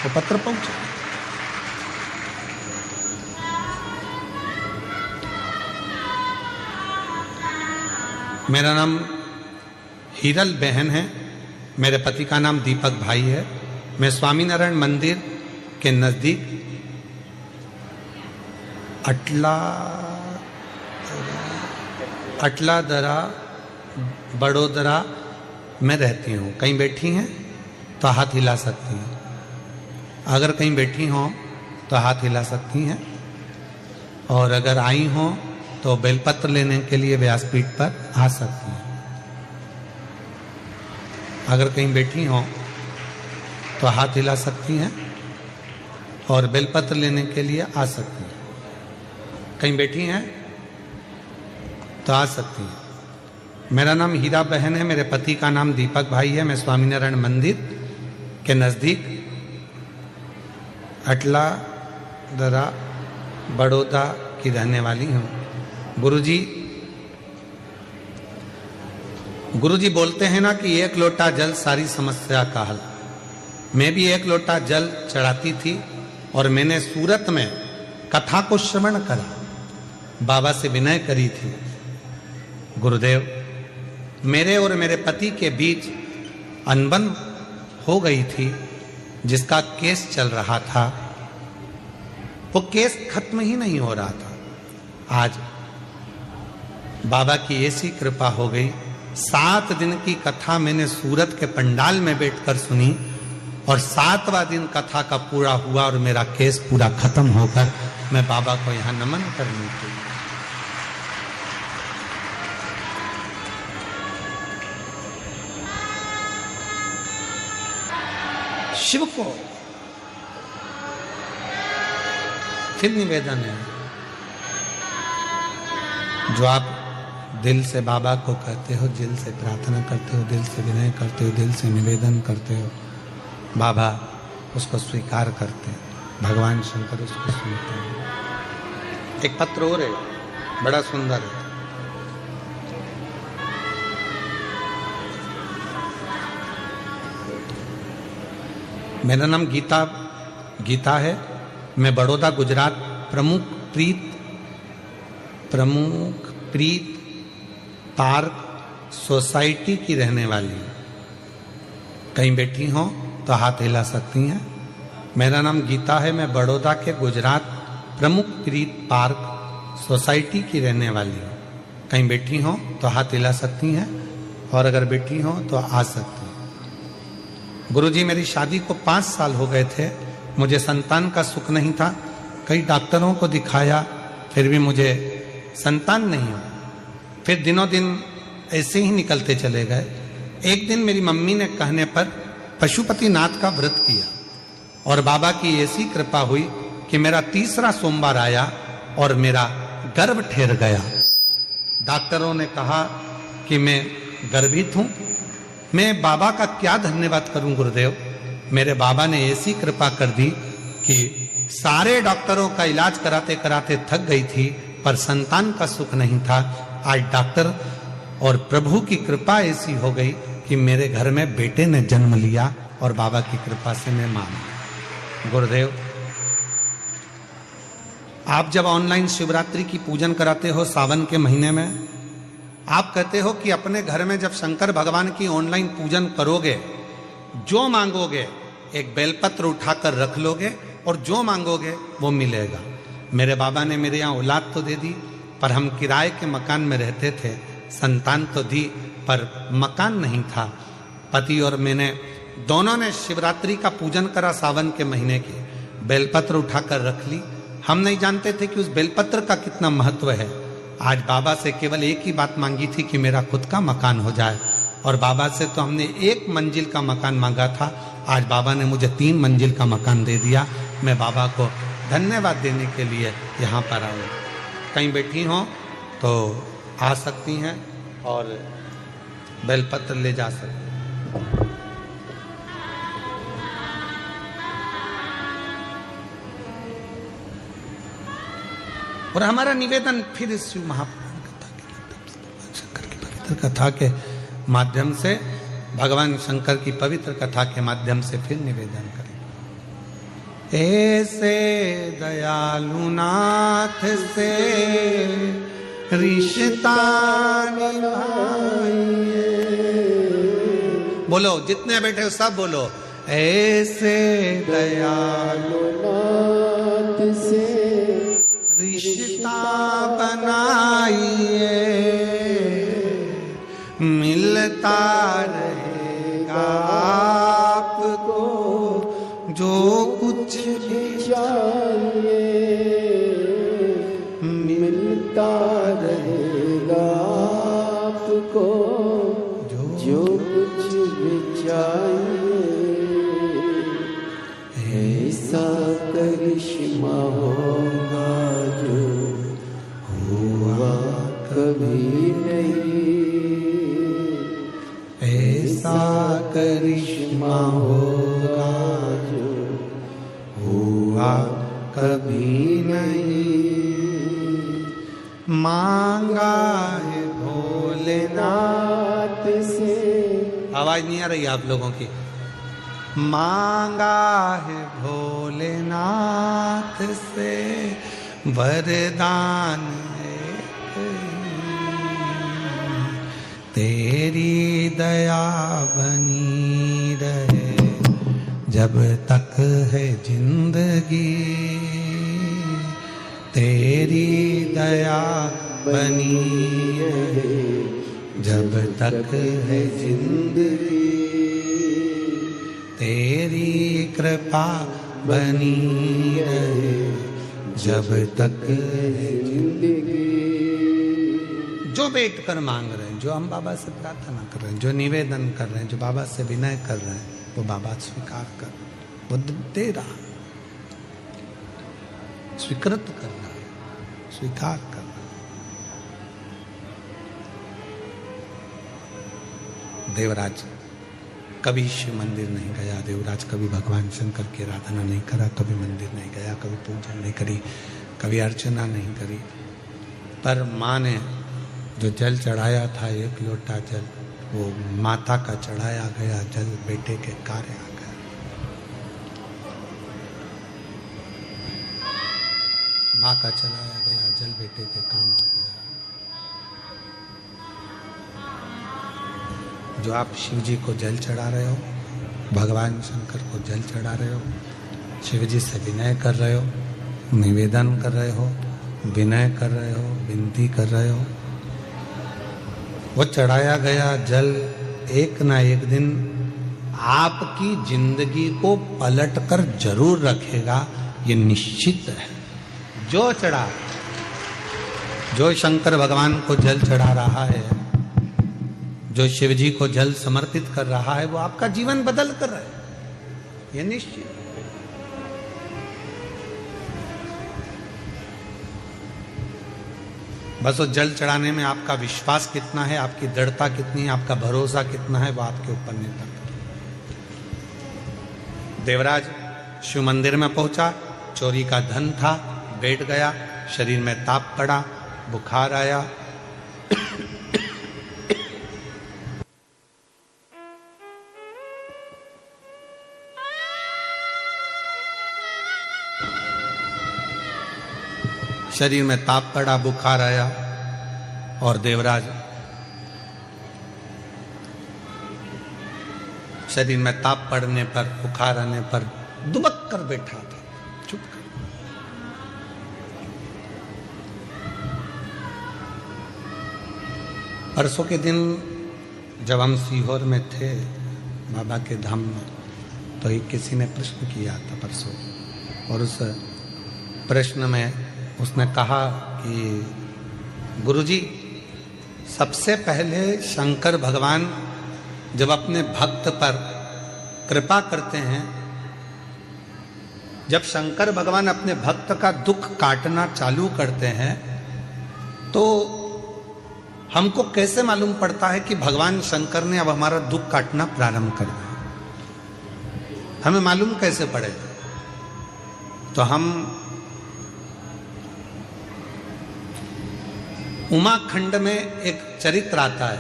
वो पत्र पहुंचा। मेरा नाम हीरल बहन है, मेरे पति का नाम दीपक भाई है। मैं स्वामीनारायण मंदिर के नजदीक अटलादरा बड़ोदरा में रहती हूँ। कहीं बैठी हैं तो हाथ हिला सकती हैं, अगर कहीं बैठी हों तो हाथ हिला सकती हैं, और अगर आई हों तो बेलपत्र लेने के लिए व्यासपीठ पर आ सकती हैं। अगर कहीं बैठी हों तो हाथ हिला सकती हैं और बेलपत्र लेने के लिए आ सकती हैं। कहीं बैठी हैं तो आ सकती हैं। मेरा नाम हीरा बहन है, मेरे पति का नाम दीपक भाई है। मैं स्वामीनारायण मंदिर के नज़दीक अटलादरा बड़ौदा की रहने वाली हूँ। गुरुजी बोलते हैं ना कि एक लोटा जल सारी समस्या का हल। मैं भी एक लोटा जल चढ़ाती थी और मैंने सूरत में कथा को श्रवण करा, बाबा से विनय करी थी, गुरुदेव मेरे और मेरे पति के बीच अनबन हो गई थी, जिसका केस चल रहा था, वो केस खत्म ही नहीं हो रहा था। आज बाबा की ऐसी कृपा हो गई, 7 दिन की कथा मैंने सूरत के पंडाल में बैठकर सुनी, और 7वां दिन कथा का पूरा हुआ और मेरा केस पूरा खत्म होकर मैं बाबा को यहां नमन करने के लिए। शिव को फिर निवेदन है, जो आप दिल से बाबा को कहते हो, दिल से प्रार्थना करते हो, दिल से विनय करते हो, दिल से निवेदन करते हो, बाबा उसको स्वीकार करते हैं, भगवान शंकर उसको सुनते हैं। एक पत्र और है, बड़ा सुंदर है। मेरा नाम गीता है। मैं बड़ौदा गुजरात प्रमुख प्रीत पार्क सोसाइटी की रहने वाली हूँ। कहीं बैठी हों तो हाथ हिला सकती हैं। मेरा नाम गीता है, मैं बड़ौदा के गुजरात प्रमुख प्रीत पार्क सोसाइटी की रहने वाली हूँ। कहीं बैठी हों तो हाथ हिला सकती हैं, और अगर बैठी हों तो आ सकती हैं। गुरुजी मेरी शादी को 5 साल हो गए थे, मुझे संतान का सुख नहीं था, कई डॉक्टरों को दिखाया, फिर भी मुझे संतान नहीं हुआ। फिर दिनों दिन ऐसे ही निकलते चले गए। एक दिन मेरी मम्मी ने कहने पर पशुपति नाथ का व्रत किया। और बाबा की ऐसी कृपा हुई कि मेरा तीसरा सोमवार आया और मेरा गर्भ ठहर गया। डॉक्टरों ने कहा कि मैं गर्भित हूं। मैं बाबा का क्या धन्यवाद करूं गुरुदेव। मेरे बाबा ने ऐसी कृपा कर दी कि सारे डॉक्टरों का इलाज कराते कराते थक गई थी, पर संतान का सुख नहीं था। आज डॉक्टर और प्रभु की कृपा ऐसी हो गई कि मेरे घर में बेटे ने जन्म लिया और बाबा की कृपा से मैं मान। गुरुदेव, आप जब ऑनलाइन शिवरात्रि की पूजन कराते हो सावन के महीने में, आप कहते हो कि अपने घर में जब शंकर भगवान की ऑनलाइन पूजन करोगे, जो मांगोगे एक बेलपत्र उठाकर रख लोगे और जो मांगोगे वो मिलेगा। मेरे बाबा ने मेरे यहाँ औलाद तो दे दी, पर हम किराए के मकान में रहते थे। संतान तो दी पर मकान नहीं था। पति और मैंने दोनों ने शिवरात्रि का पूजन करा सावन के महीने की, बेलपत्र उठाकर रख ली। हम नहीं जानते थे कि उस बेलपत्र का कितना महत्व है। आज बाबा से केवल एक ही बात मांगी थी कि मेरा खुद का मकान हो जाए, और बाबा से तो हमने 1 मंजिल का मकान मांगा था। आज बाबा ने मुझे 3 मंजिल का मकान दे दिया। मैं बाबा को धन्यवाद देने के लिए यहाँ पर आऊँ। कहीं बैठी हों तो आ सकती हैं और बेलपत्र ले जा सकती हैं। और हमारा निवेदन फिर इस शिव महापुराण कथा के भगवान शंकर की पवित्र कथा के माध्यम से, भगवान शंकर की पवित्र कथा के माध्यम से फिर निवेदन करें। ऐसे दयालु नाथ से रिश्ता निभाइए। बोलो, जितने बैठे हो सब बोलो, ऐसे दयालु नाथ से रिश्ता बनाइए, मिलता रहेगा आपको जो कुछ भी चाहिए, मिलता रहेगा आपको जो कुछ भी चाहिए। ऐसा करिश्मा होगा जो हुआ कभी नहीं, ऐसा करिश्मा होगा जो हुआ कभी नहीं। मांगा है भोलेनाथ से, आवाज नहीं आ रही आप लोगों की। मांगा है भोलेनाथ से वरदान तेरी दया बनी रहे जब तक है जिंदगी, तेरी दया बनी रहे जब तक है जिंदगी, तेरी कृपा बनी रहे जब तक है जिंदगी। जो बैठ कर मांग रहे हैं, जो हम बाबा से प्रार्थना कर रहे हैं, जो निवेदन कर रहे हैं, जो बाबा से विनय कर रहे हैं, वो बाबा स्वीकार कर, वो दे रहा, स्वीकृत कर रहा है, स्वीकार कर रहा है। देवराज कभी शिव मंदिर नहीं गया, देवराज कभी भगवान शंकर की आराधना नहीं करा, कभी मंदिर नहीं गया, कभी पूजन नहीं करी, कभी अर्चना नहीं करी, पर माँ ने जो जल चढ़ाया था 1 लोटा जल, वो माता का चढ़ाया गया जल बेटे के कार्य आ गया। माँ का चढ़ाया गया जल बेटे के काम आ गया। जो आप शिव जी को जल चढ़ा रहे हो, भगवान शंकर को जल चढ़ा रहे हो, शिव जी से विनय कर रहे हो, निवेदन कर रहे हो, विनय कर रहे हो, विनती कर रहे हो, वो चढ़ाया गया जल एक ना एक दिन आपकी जिंदगी को पलटकर जरूर रखेगा, ये निश्चित है। जो चढ़ा, जो शंकर भगवान को जल चढ़ा रहा है, जो शिव जी को जल समर्पित कर रहा है, वो आपका जीवन बदल कर रहा है, ये निश्चित। बस वो जल चढ़ाने में आपका विश्वास कितना है, आपकी दृढ़ता कितनी है, आपका भरोसा कितना है, वो आपके ऊपर निर्भर करता है। देवराज शिव मंदिर में पहुंचा, चोरी का धन था, बैठ गया, शरीर में ताप पड़ा, बुखार आया। शरीर में ताप पड़ा, बुखार आया और देवराज शरीर में ताप पड़ने पर, बुखार आने पर दुबक कर बैठा था, चुप कर। परसों के दिन जब हम सीहोर में थे बाबा के धाम में, तो एक किसी ने प्रश्न किया था परसों, और उस प्रश्न में उसने कहा कि गुरुजी, सबसे पहले शंकर भगवान जब अपने भक्त पर कृपा करते हैं, जब शंकर भगवान अपने भक्त का दुख काटना चालू करते हैं, तो हमको कैसे मालूम पड़ता है कि भगवान शंकर ने अब हमारा दुख काटना प्रारंभ कर दिया? हमें मालूम कैसे पड़ेगा? तो हम उमाखंड में एक चरित्र आता है,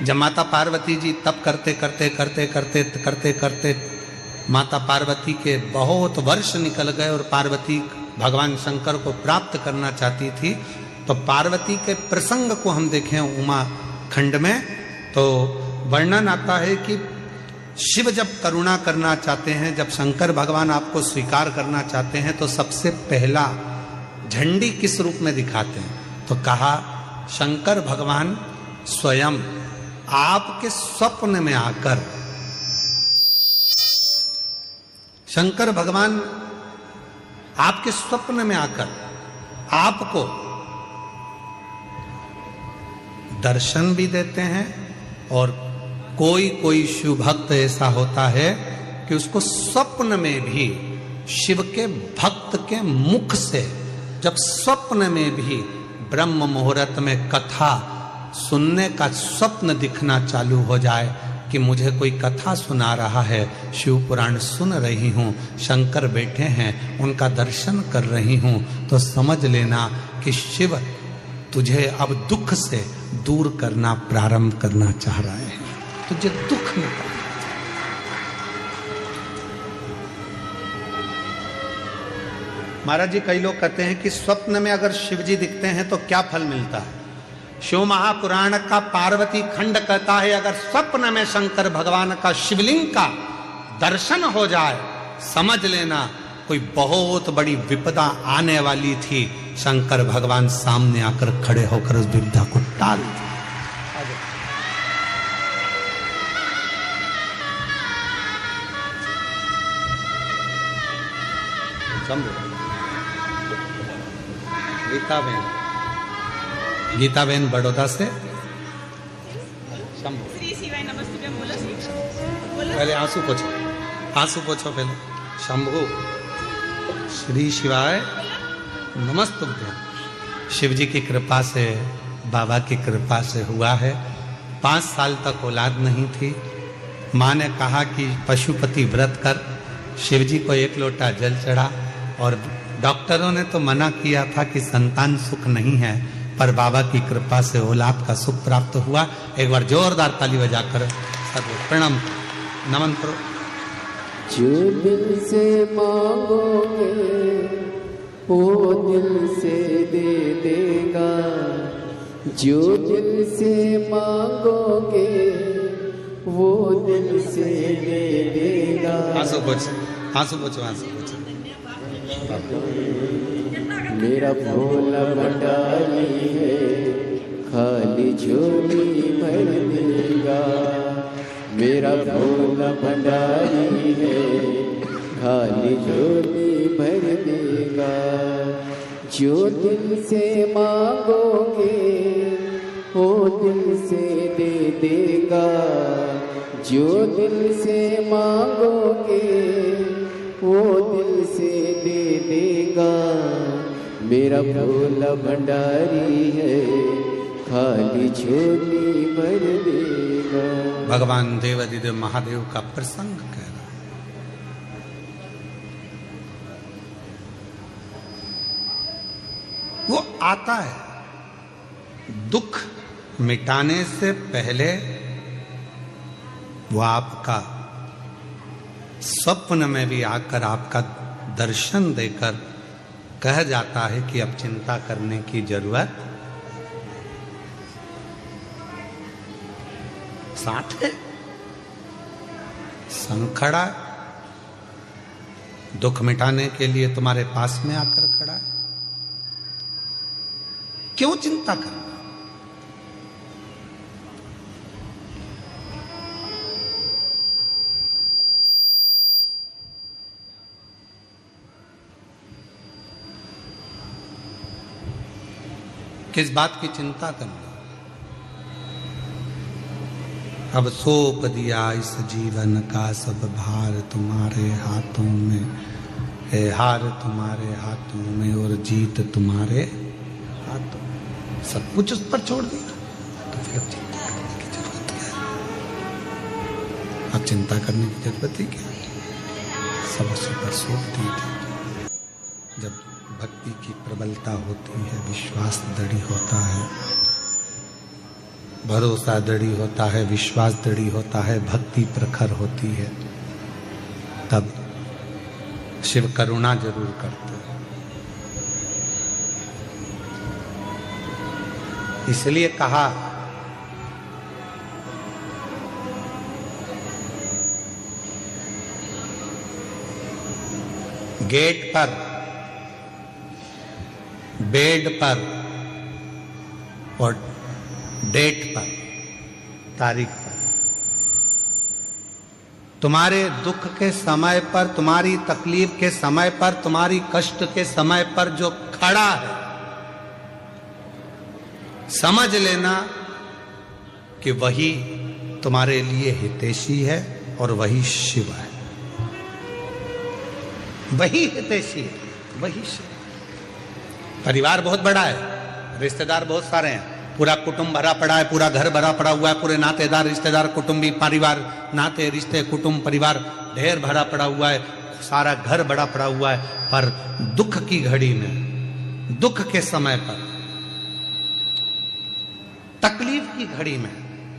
जब माता पार्वती जी तप करते करते करते करते करते करते माता पार्वती के बहुत वर्ष निकल गए और पार्वती भगवान शंकर को प्राप्त करना चाहती थी, तो पार्वती के प्रसंग को हम देखें उमाखंड में, तो वर्णन आता है कि शिव जब करुणा करना चाहते हैं, जब शंकर भगवान आपको स्वीकार करना चाहते हैं, तो सबसे पहला झंडी किस रूप में दिखाते हैं? तो कहा शंकर भगवान स्वयं आपके स्वप्न में आकर, शंकर भगवान आपके स्वप्न में आकर आपको दर्शन भी देते हैं, और कोई कोई शिव भक्त ऐसा होता है कि उसको स्वप्न में भी शिव के भक्त के मुख से, जब स्वप्न में भी ब्रह्म मुहूर्त में कथा सुनने का स्वप्न दिखना चालू हो जाए कि मुझे कोई कथा सुना रहा है, शिव पुराण सुन रही हूँ, शंकर बैठे हैं, उनका दर्शन कर रही हूँ, तो समझ लेना कि शिव तुझे अब दुख से दूर करना प्रारंभ करना चाह रहा है, तुझे दुख में। महाराज जी, कई लोग कहते हैं कि स्वप्न में अगर शिव जी दिखते हैं तो क्या फल मिलता है? शिव महापुराण का पार्वती खंड कहता है, अगर स्वप्न में शंकर भगवान का शिवलिंग का दर्शन हो जाए, समझ लेना कोई बहुत बड़ी विपदा आने वाली थी, शंकर भगवान सामने आकर खड़े होकर उस विपदा को टाल दिया। गीताबेन बड़ौदा से पहले आंसू पोछो, आंसू पोछो पहले। शंभु श्री शिवाय नमस्तुभ्यं। शिव जी की कृपा से, बाबा की कृपा से हुआ है। 5 साल तक औलाद नहीं थी। माँ ने कहा कि पशुपति व्रत कर, शिव जी को 1 लोटा जल चढ़ा, और डॉक्टरों ने तो मना किया था कि संतान सुख नहीं है, पर बाबा की कृपा से औलाद का सुख प्राप्त हुआ। एक बार जोरदार ताली बजाकर सर्व प्रणाम नमन करो। जो दिल से मांगोगे वो दिल से दे देगा, जो दिल से मांगोगे वो दिल से दे देगा। आंसू पोछो, आंसू पोछो, आंसू पोछो। मेरा भोला भंडारी है, खाली झोली भर देगा। मेरा भोला भंडारी है, खाली झोली भर देगा। जो दिल से मांगोगे वो दिल से दे देगा, जो दिल से मांगोगे वो दिल से दे देगा। मेरा भोला भंडारी है, खाली झोली भर देगा। भगवान देवाधिदेव महादेव का प्रसंग कह रहा है। वो आता है दुख मिटाने से पहले, वो आपका स्वप्न में भी आकर आपका दर्शन देकर कह जाता है कि अब चिंता करने की जरूरत साथ है, संग खड़ा है, दुख मिटाने के लिए तुम्हारे पास में आकर खड़ा है। क्यों चिंता करना? किस बात की चिंता करना? अब सौंप दिया इस जीवन का सब भार तुम्हारे हाथों में है, हार तुम्हारे हाथों में और जीत तुम्हारे हाथों में। सब कुछ उस पर छोड़ दिया तो फिर अब चिंता करने की जरूरत क्या है? अब चिंता करने की जरूरत ही क्या है? सब उसी पर सौंप दी। जब भक्ति की प्रबलता होती है, विश्वास दृढ़ होता है, भरोसा दृढ़ होता है, विश्वास दृढ़ होता है, भक्ति प्रखर होती है, तब शिव करुणा जरूर करते हैं। इसलिए कहा गेट पर, बेड पर और डेट पर, तारीख पर, तुम्हारे दुख के समय पर, तुम्हारी तकलीफ के समय पर, तुम्हारी कष्ट के समय पर जो खड़ा है, समझ लेना कि वही तुम्हारे लिए हितैषी है और वही शिव है। वही हितैषी है, वही शिव। परिवार बहुत बड़ा है, रिश्तेदार बहुत सारे हैं, पूरा कुटुंब भरा पड़ा है, पूरा घर भरा पड़ा हुआ है, पूरे नातेदार, रिश्तेदार, कुटुंबी, परिवार, नाते, रिश्ते, कुटुंब, परिवार ढेर भरा पड़ा हुआ है, सारा घर बड़ा पड़ा हुआ है। पर दुख की घड़ी में, दुख के समय पर, तकलीफ की घड़ी में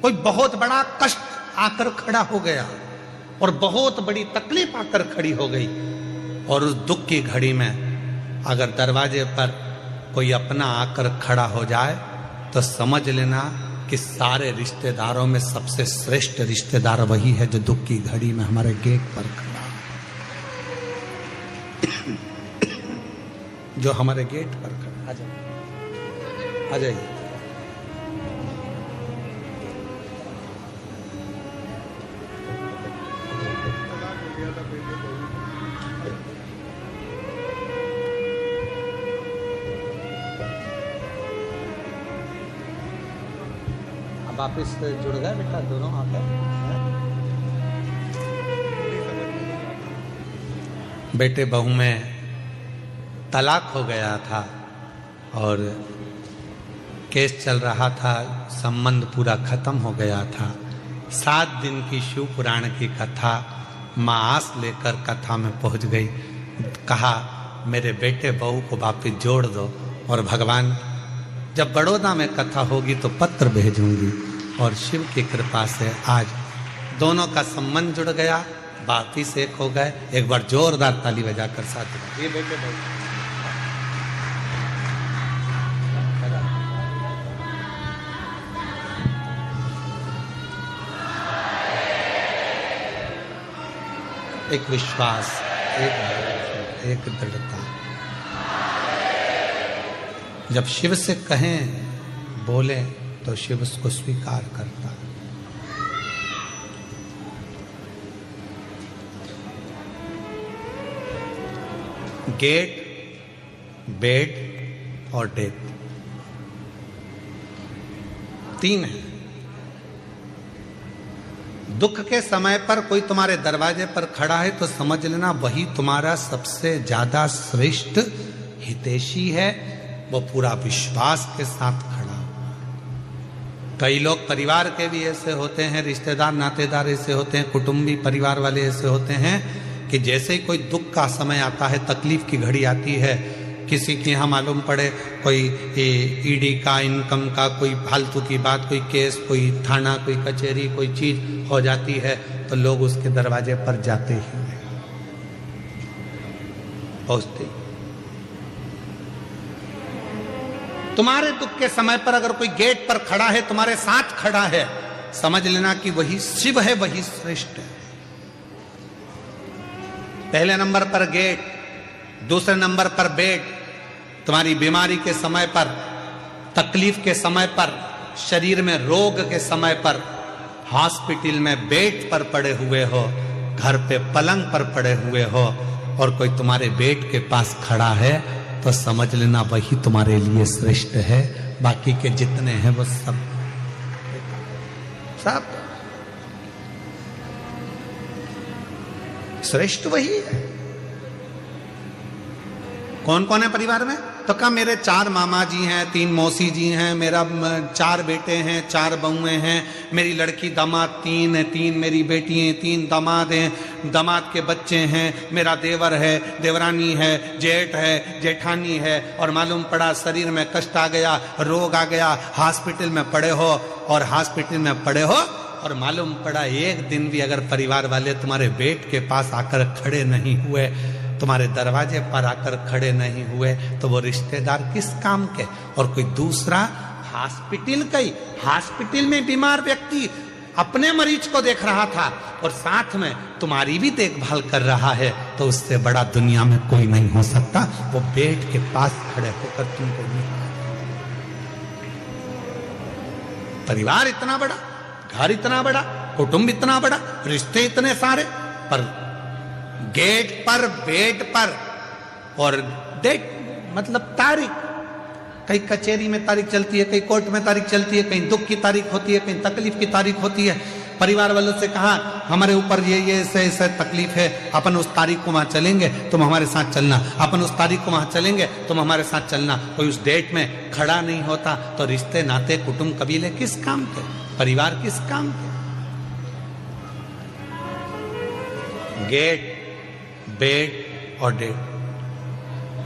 कोई बहुत बड़ा कष्ट आकर खड़ा हो गया और बहुत बड़ी तकलीफ आकर खड़ी हो गई, और उस दुख की घड़ी में अगर दरवाजे पर कोई अपना आकर खड़ा हो जाए तो समझ लेना कि सारे रिश्तेदारों में सबसे श्रेष्ठ रिश्तेदार वही है जो दुख की घड़ी में हमारे गेट पर खड़ा है। जो हमारे गेट पर खड़ा। आ जाइए। वापिस जुड़ गए बेटा दोनों आकर? बेटे बहू में तलाक हो गया था और केस चल रहा था, संबंध पूरा खत्म हो गया था। 7 दिन की शिव पुराण की कथा, माँ आस लेकर कथा में पहुंच गई। कहा मेरे बेटे बहू को वापिस जोड़ दो, और भगवान जब बड़ौदा में कथा होगी तो पत्र भेजूंगी। और शिव की कृपा से आज दोनों का संबंध जुड़ गया, वापिस एक हो गए। एक बार जोरदार ताली बजाकर साथ ये बेटे भाई। एक विश्वास, एक दृढ़ता। जब शिव से कहें, बोले, तो शिव उसको स्वीकार करता है। गेट, बेड और डेथ, 3 है। दुख के समय पर कोई तुम्हारे दरवाजे पर खड़ा है तो समझ लेना वही तुम्हारा सबसे ज्यादा श्रेष्ठ हितैषी है, वो पूरा विश्वास के साथ खड़ा हुआ। कई लोग परिवार के भी ऐसे होते हैं, रिश्तेदार नातेदार ऐसे होते हैं, कुटुंबी परिवार वाले ऐसे होते हैं कि जैसे ही कोई दुख का समय आता है, तकलीफ की घड़ी आती है, किसी के यहाँ मालूम पड़े कोई ईडी का, इनकम का कोई फालतू की बात, कोई केस, कोई थाना, कोई कचहरी, कोई चीज हो जाती है, तो लोग उसके दरवाजे पर जाते ही पहुंचते ही। तुम्हारे दुख के समय पर अगर कोई गेट पर खड़ा है, तुम्हारे साथ खड़ा है, समझ लेना कि वही शिव है, वही श्रेष्ठ है। पहले नंबर पर गेट, दूसरे नंबर पर बेड। तुम्हारी बीमारी के समय पर, तकलीफ के समय पर, शरीर में रोग के समय पर, हॉस्पिटल में बेड पर पड़े हुए हो, घर पे पलंग पर पड़े हुए हो, और कोई तुम्हारे बेड के पास खड़ा है, तो समझ लेना वही तुम्हारे लिए श्रेष्ठ है। बाकी के जितने हैं वो सब श्रेष्ठ वही है। कौन कौन है परिवार में? तो कहा मेरे 4 मामा जी हैं, 3 मौसी जी हैं, मेरा 4 बेटे हैं, 4 बहुएं हैं, मेरी लड़की दामाद 3 है, 3 मेरी बेटी हैं, 3 दामाद हैं, दामाद के बच्चे हैं, मेरा देवर है, देवरानी है, जेठ है, जेठानी है, और मालूम पड़ा शरीर में कष्ट आ गया, रोग आ गया, हॉस्पिटल में पड़े हो, और हॉस्पिटल में पड़े हो, और मालूम पड़ा एक दिन भी अगर परिवार वाले तुम्हारे बेड के पास आकर खड़े नहीं हुए, तुम्हारे दरवाजे पर आकर खड़े नहीं हुए, तो वो रिश्तेदार किस काम के? और कोई दूसरा हॉस्पिटल में बीमार व्यक्ति अपने मरीज को देख रहा था और साथ में तुम्हारी भी देखभाल कर रहा है, तो उससे बड़ा दुनिया में कोई नहीं हो सकता। वो बेड के पास खड़े होकर तुमको नहीं। परिवार इतना बड़ा, घर इतना बड़ा, कुटुंब इतना बड़ा, रिश्ते इतने सारे, पर गेट पर, बेड पर, और डेट मतलब तारीख, कहीं कचहरी में तारीख चलती है, कहीं कोर्ट में तारीख चलती है, कहीं दुख की तारीख होती है, कहीं तकलीफ की तारीख होती है। परिवार वालों से कहा हमारे ऊपर ये ऐसे तकलीफ है, अपन उस तारीख को वहां चलेंगे, तुम हमारे साथ चलना, अपन उस तारीख को वहां चलेंगे, तुम हमारे साथ चलना। कोई उस डेट में खड़ा नहीं होता, तो रिश्ते नाते कुटुंब कबीले किस काम के? परिवार किस काम के? गेट, बेड और डेट,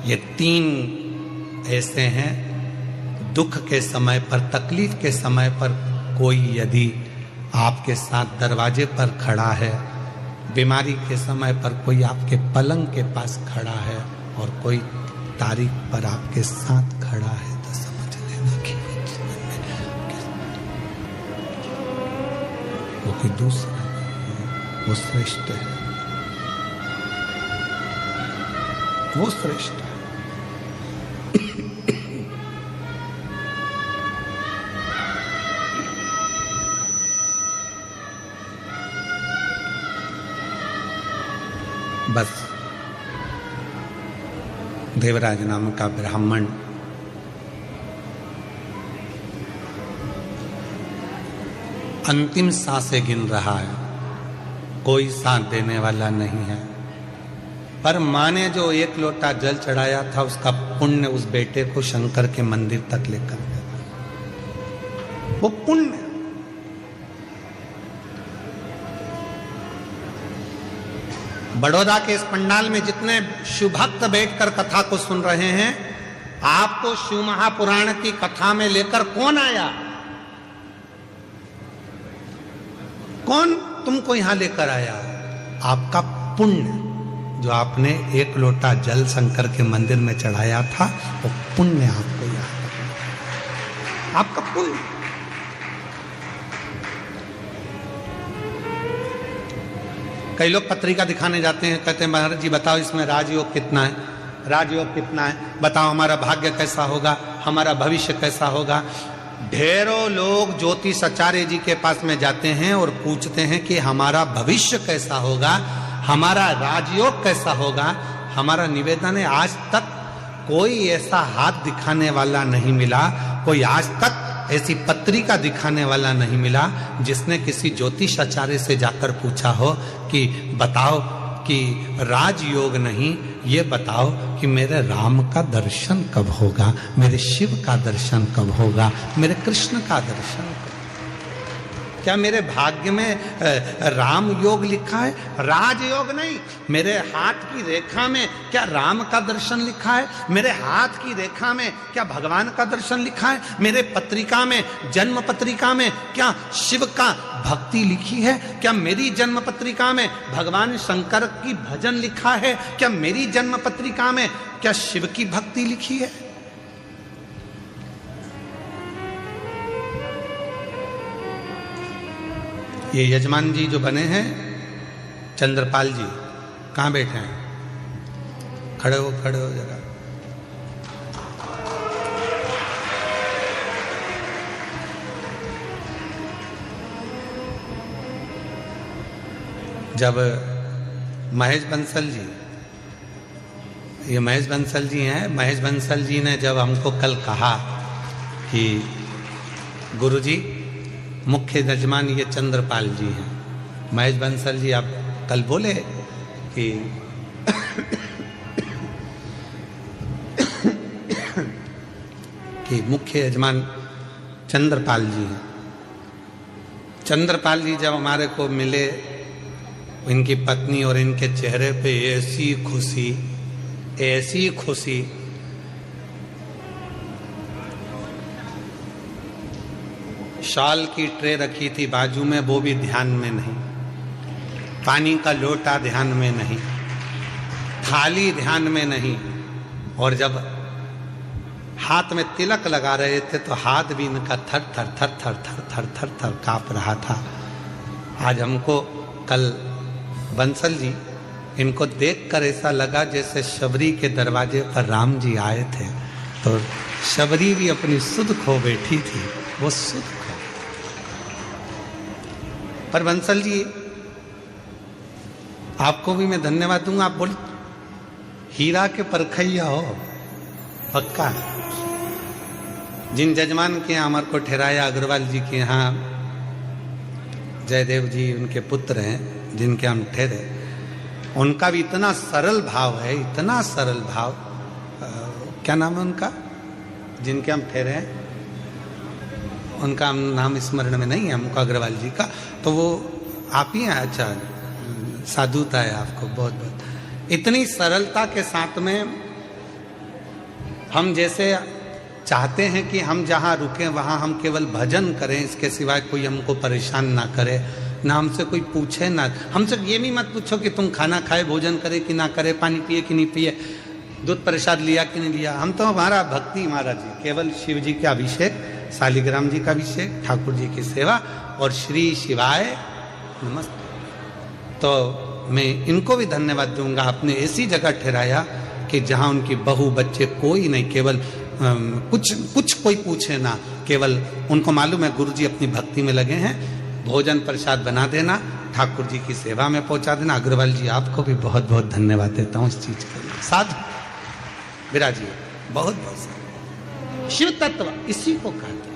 ये 3 ऐसे हैं। दुख के समय पर, तकलीफ के समय पर कोई यदि आपके साथ दरवाजे पर खड़ा है, बीमारी के समय पर कोई आपके पलंग के पास खड़ा है, और कोई तारीख पर आपके साथ खड़ा है, तो समझ लेना कि वो कोई दूसरा नहीं है, वो श्रेष्ठ है, वो श्रेष्ठ है। बस देवराज नाम का ब्राह्मण अंतिम सांसें गिन रहा है, कोई साथ देने वाला नहीं है, पर माँ ने जो 1 लोटा जल चढ़ाया था, उसका पुण्य उस बेटे को शंकर के मंदिर तक लेकर गया। वो पुण्य बड़ौदा के इस पंडाल में जितने शिव भक्त बैठकर कथा को सुन रहे हैं, आपको शिव महापुराण की कथा में लेकर कौन आया? कौन तुमको यहां लेकर आया? आपका पुण्य, जो आपने 1 लोटा जल शंकर के मंदिर में चढ़ाया था, वो पुण्य आपको याद, आपका पुण्य। कई लोग पत्रिका दिखाने जाते हैं, कहते हैं महाराज जी बताओ इसमें राजयोग कितना है, राजयोग कितना है, बताओ हमारा भाग्य कैसा होगा, हमारा भविष्य कैसा होगा। ढेरों लोग ज्योतिषाचार्य जी के पास में जाते हैं और पूछते हैं कि हमारा भविष्य कैसा होगा, हमारा राजयोग कैसा होगा। हमारा निवेदन है, आज तक कोई ऐसा हाथ दिखाने वाला नहीं मिला, कोई आज तक ऐसी पत्रिका दिखाने वाला नहीं मिला जिसने किसी ज्योतिष आचार्य से जाकर पूछा हो कि बताओ कि राजयोग नहीं, ये बताओ कि मेरे राम का दर्शन कब होगा, मेरे शिव का दर्शन कब होगा, मेरे कृष्ण का दर्शन कब। क्या मेरे भाग्य में राम योग लिखा है? राजयोग नहीं। मेरे हाथ की रेखा में क्या राम का दर्शन लिखा है? मेरे हाथ की रेखा में क्या भगवान का दर्शन लिखा है? मेरे पत्रिका में, जन्म पत्रिका में क्या शिव का भक्ति लिखी है? क्या मेरी जन्म पत्रिका में भगवान शंकर की भजन लिखा है? क्या मेरी जन्म पत्रिका में क्या शिव की भक्ति लिखी है? ये यजमान जी जो बने हैं चंद्रपाल जी, कहाँ बैठे हैं? खड़े हो जरा। जब महेश बंसल जी, ये महेश बंसल जी हैं, महेश बंसल जी ने जब हमको कल कहा कि गुरुजी मुख्य यजमान ये चंद्रपाल जी हैं, महेश बंसल जी आप कल बोले कि मुख्य यजमान चंद्रपाल जी हैं। चंद्रपाल जी जब हमारे को मिले, इनकी पत्नी और इनके चेहरे पे ऐसी खुशी, शाल की ट्रे रखी थी बाजू में, वो भी ध्यान में नहीं, पानी का लोटा ध्यान में नहीं, थाली ध्यान में नहीं, और जब हाथ में तिलक लगा रहे थे तो हाथ भी इनका थर थर कांप रहा था। आज हमको कल बंसल जी, इनको देखकर ऐसा लगा जैसे शबरी के दरवाजे पर राम जी आए थे, तो शबरी भी अपनी सुध खो बैठी थी, वो सुध खो। पर बंसल जी आपको भी मैं धन्यवाद दूंगा, आप बोल हीरा के परखैया हो पक्का। जिन जजमान के यहाँ हमारे को ठहराया, अग्रवाल जी के यहाँ, जयदेव जी उनके पुत्र हैं जिनके हम ठहरे, उनका भी इतना सरल भाव है, इतना सरल भाव। क्या नाम है उनका जिनके हम ठहरे हैं? उनका नाम स्मरण में नहीं है हमको, अग्रवाल जी का। तो वो आप ही हैं? अच्छा, साधुता है आपको, बहुत बहुत। इतनी सरलता के साथ में हम जैसे चाहते हैं कि हम जहाँ रुकें वहाँ हम केवल भजन करें, इसके सिवाय कोई हमको परेशान ना करे, ना हमसे कोई पूछे, ना हमसे ये भी मत पूछो कि तुम खाना खाए, भोजन करे कि ना करे, पानी पिए कि नहीं पिए, दूध प्रसाद लिया कि नहीं लिया। हम तो हमारा भक्ति, महाराज जी केवल शिव जी का अभिषेक, शालिग्राम जी का अभिषेक, ठाकुर जी की सेवा और श्री शिवाय नमस्ते। तो मैं इनको भी धन्यवाद दूंगा, आपने ऐसी जगह ठहराया कि जहां उनकी बहू बच्चे कोई नहीं, केवल कुछ कोई पूछे ना, केवल उनको मालूम है गुरु जी अपनी भक्ति में लगे हैं, भोजन प्रसाद बना देना, ठाकुर जी की सेवा में पहुंचा देना। अग्रवाल जी आपको भी बहुत बहुत धन्यवाद देता हूँ इस चीज के लिए। साधु विराजी बहुत बहुत शिव तत्व इसी को कहते हैं।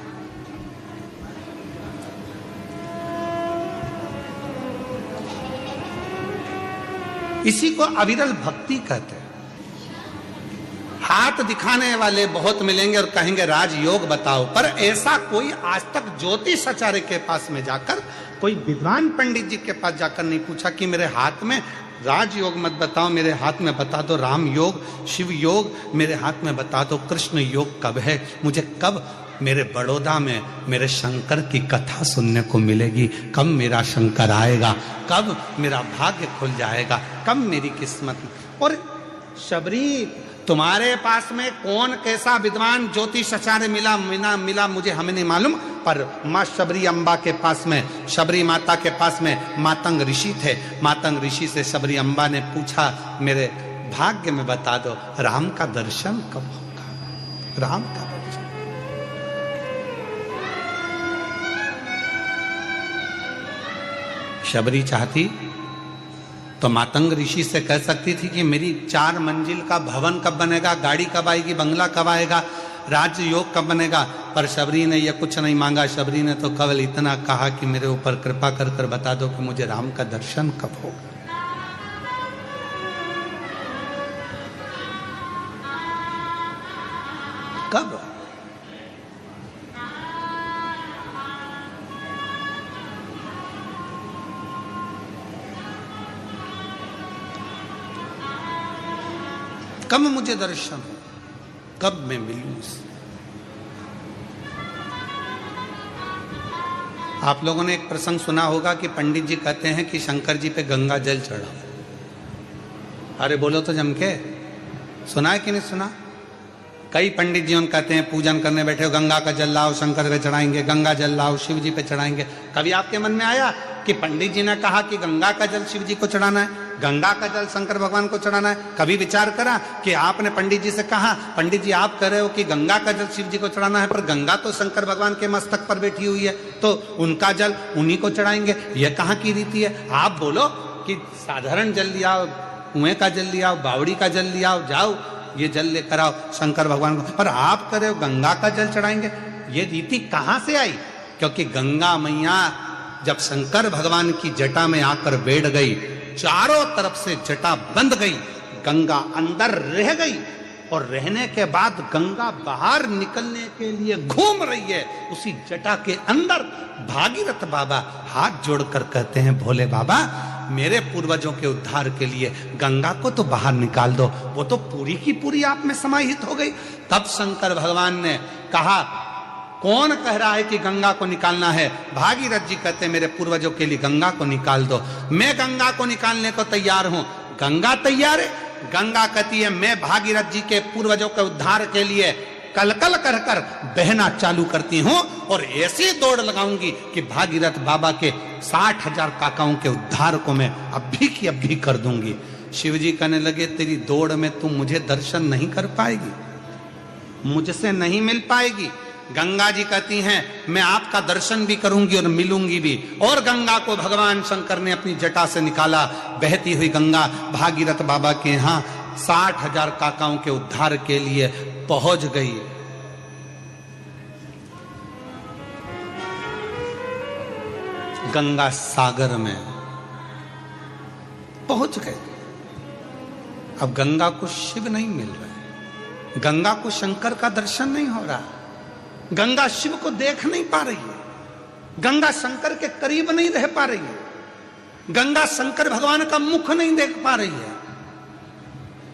इसी को अविरल भक्ति कहते हैं। हाथ दिखाने वाले बहुत मिलेंगे और कहेंगे राजयोग बताओ, पर ऐसा कोई आज तक ज्योतिष आचार्य के पास में जाकर, कोई विद्वान पंडित जी के पास जाकर नहीं पूछा कि मेरे हाथ में राजयोग मत बताओ, मेरे हाथ में बता दो राम योग, शिव योग, मेरे हाथ में बता दो कृष्ण योग कब है, मुझे कब मेरे बड़ौदा में मेरे शंकर की कथा सुनने को मिलेगी, कब मेरा शंकर आएगा, कब मेरा भाग्य खुल जाएगा, कब मेरी किस्मत। और शबरी तुम्हारे पास में कौन कैसा विद्वान ज्योतिष आचार्य मिला मुझे हमें नहीं मालूम, पर माँ शबरी अम्बा के पास में, शबरी माता के पास में मातंग ऋषि थे। मातंग ऋषि से शबरी अम्बा ने पूछा मेरे भाग्य में बता दो राम का दर्शन कब होगा, राम का दर्शन। शबरी चाहती तो मातंग ऋषि से कह सकती थी कि मेरी 4 मंजिल का भवन कब बनेगा, गाड़ी कब आएगी, बंगला कब आएगा, राज्य योग कब बनेगा, पर शबरी ने यह कुछ नहीं मांगा। शबरी ने तो केवल इतना कहा कि मेरे ऊपर कृपा कर कर बता दो कि मुझे राम का दर्शन कब होगा। कब? कब मुझे दर्शन हो, कब मैं मिलूं उससे? आप लोगों ने एक प्रसंग सुना होगा कि पंडित जी कहते हैं कि शंकर जी पे गंगा जल चढ़ाओ। अरे बोलो तो जम के, सुना है कि नहीं सुना? कई पंडित जी कहते हैं पूजन करने बैठे हो, गंगा का जल लाओ शंकर पे चढ़ाएंगे, गंगा जल लाओ शिव जी पे चढ़ाएंगे। कभी आपके मन में आया कि पंडित जी ने कहा कि गंगा का जल शिव जी को चढ़ाना है, गंगा का जल शंकर भगवान को चढ़ाना है? कभी विचार करा कि आपने पंडित जी से कहा, पंडित जी आप कह रहे हो कि गंगा का जल शिव जी को चढ़ाना है, पर गंगा तो शंकर भगवान के मस्तक पर बैठी हुई है, तो उनका जल उन्हीं को चढ़ाएंगे, यह कहाँ की रीति है? आप बोलो कि साधारण जल लिया, कुएं का जल लिया, बावड़ी का जल लिया, जाओ ये जल लेकर आओ शंकर भगवान को, पर आप कह रहे हो गंगा का जल चढ़ाएंगे। ये रीति कहां से आई? क्योंकि गंगा मैया जब शंकर भगवान की जटा में आकर बैठ गई, चारों तरफ से जटा बंद गई, गंगा अंदर रह गई, और रहने के बाद गंगा बाहर निकलने के लिए घूम रही है उसी जटा के अंदर। भागीरथ बाबा हाथ जोड़कर कहते हैं, भोले बाबा मेरे पूर्वजों के उद्धार के लिए गंगा को तो बाहर निकाल दो, वो तो पूरी की पूरी आप में समाहित हो गई। तब शंकर भगवान ने कहा, कौन कह रहा है कि गंगा को निकालना है? भागीरथ जी कहते हैं, मेरे पूर्वजों के लिए गंगा को निकाल दो, मैं गंगा को निकालने को तैयार हूं। गंगा तैयार है? गंगा कहती है, मैं भागीरथ जी के पूर्वजों के उद्धार के लिए कलकल कर कर बहना चालू करती हूं, और ऐसी दौड़ लगाऊंगी कि भागीरथ बाबा के 60,000 काकाओं के उद्धार को मैं अभी की अभी कर दूंगी। शिव जी कहने लगे, तेरी दौड़ में तुम मुझे दर्शन नहीं कर पाएगी, मुझसे नहीं मिल पाएगी। गंगा जी कहती हैं, मैं आपका दर्शन भी करूंगी और मिलूंगी भी। और गंगा को भगवान शंकर ने अपनी जटा से निकाला। बहती हुई गंगा भागीरथ बाबा के यहाँ 60,000 काकाओं के उद्धार के लिए पहुंच गई। गंगा सागर में पहुंच गए। अब गंगा को शिव नहीं मिल रहा, गंगा को शंकर का दर्शन नहीं हो रहा, गंगा शिव को देख नहीं पा रही है, गंगा शंकर के करीब नहीं रह पा रही है, गंगा शंकर भगवान का मुख नहीं देख पा रही है।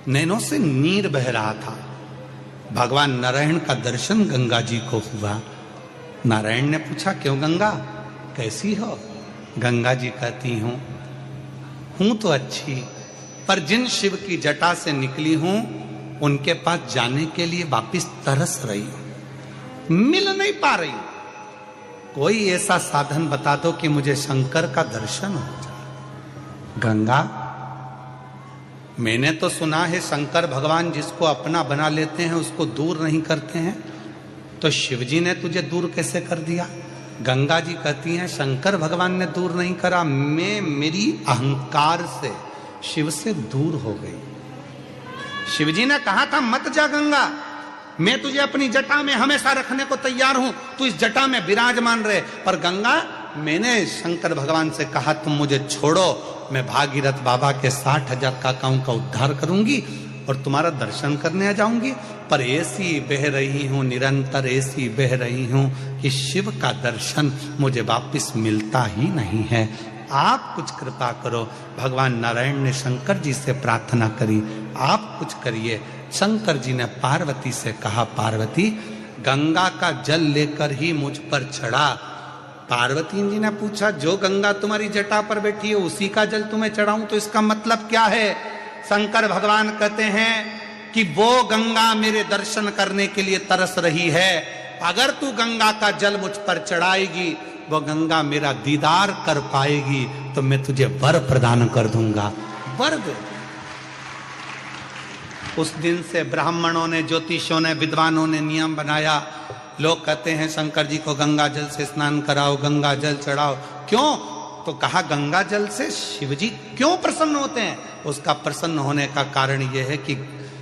नैनों से नीर बह रहा था। भगवान नारायण का दर्शन गंगा जी को हुआ। नारायण ने पूछा, क्यों गंगा कैसी हो? गंगा जी कहती हूं तो अच्छी, पर जिन शिव की जटा से निकली हूं उनके पास जाने के लिए वापिस तरस रही हूं, मिल नहीं पा रही। कोई ऐसा साधन बता दो कि मुझे शंकर का दर्शन हो जाए। गंगा, मैंने तो सुना है शंकर भगवान जिसको अपना बना लेते हैं उसको दूर नहीं करते हैं, तो शिव जी ने तुझे दूर कैसे कर दिया? गंगा जी कहती हैं, शंकर भगवान ने दूर नहीं करा, मैं मेरी अहंकार से शिव से दूर हो गई। शिव जी ने कहा था, मत जा गंगा, मैं तुझे अपनी जटा में हमेशा रखने को तैयार हूं, तू इस जटा में विराजमान रहे। पर गंगा, मैंने शंकर भगवान से कहा, तुम मुझे छोड़ो, मैं भागीरथ बाबा के 60,000 काकाओं का उद्धार करूंगी और तुम्हारा दर्शन करने आ जाऊंगी। पर ऐसी बह रही हूं, निरंतर ऐसी बह रही हूं कि शिव का दर्शन मुझे वापिस मिलता ही नहीं है। आप कुछ कृपा करो। भगवान नारायण ने शंकर जी से प्रार्थना करी, आप कुछ करिए। शंकर जी ने पार्वती से कहा, पार्वती गंगा का जल लेकर ही मुझ पर चढ़ा। पार्वती जी ने पूछा, जो गंगा तुम्हारी जटा पर बैठी है उसी का जल तुम्हें चढ़ाऊं, तो इसका मतलब क्या है? शंकर भगवान कहते हैं कि वो गंगा मेरे दर्शन करने के लिए तरस रही है। अगर तू गंगा का जल मुझ पर चढ़ाएगी, वो गंगा मेरा दीदार कर पाएगी, तो मैं तुझे वर प्रदान कर दूंगा। वर दे। उस दिन से ब्राह्मणों ने, ज्योतिषों ने, विद्वानों ने नियम बनाया। लोग कहते हैं शंकर जी को गंगा जल से स्नान कराओ, गंगा जल चढ़ाओ। क्यों? तो कहा, गंगा जल से शिव जी क्यों प्रसन्न होते हैं? उसका प्रसन्न होने का कारण यह है कि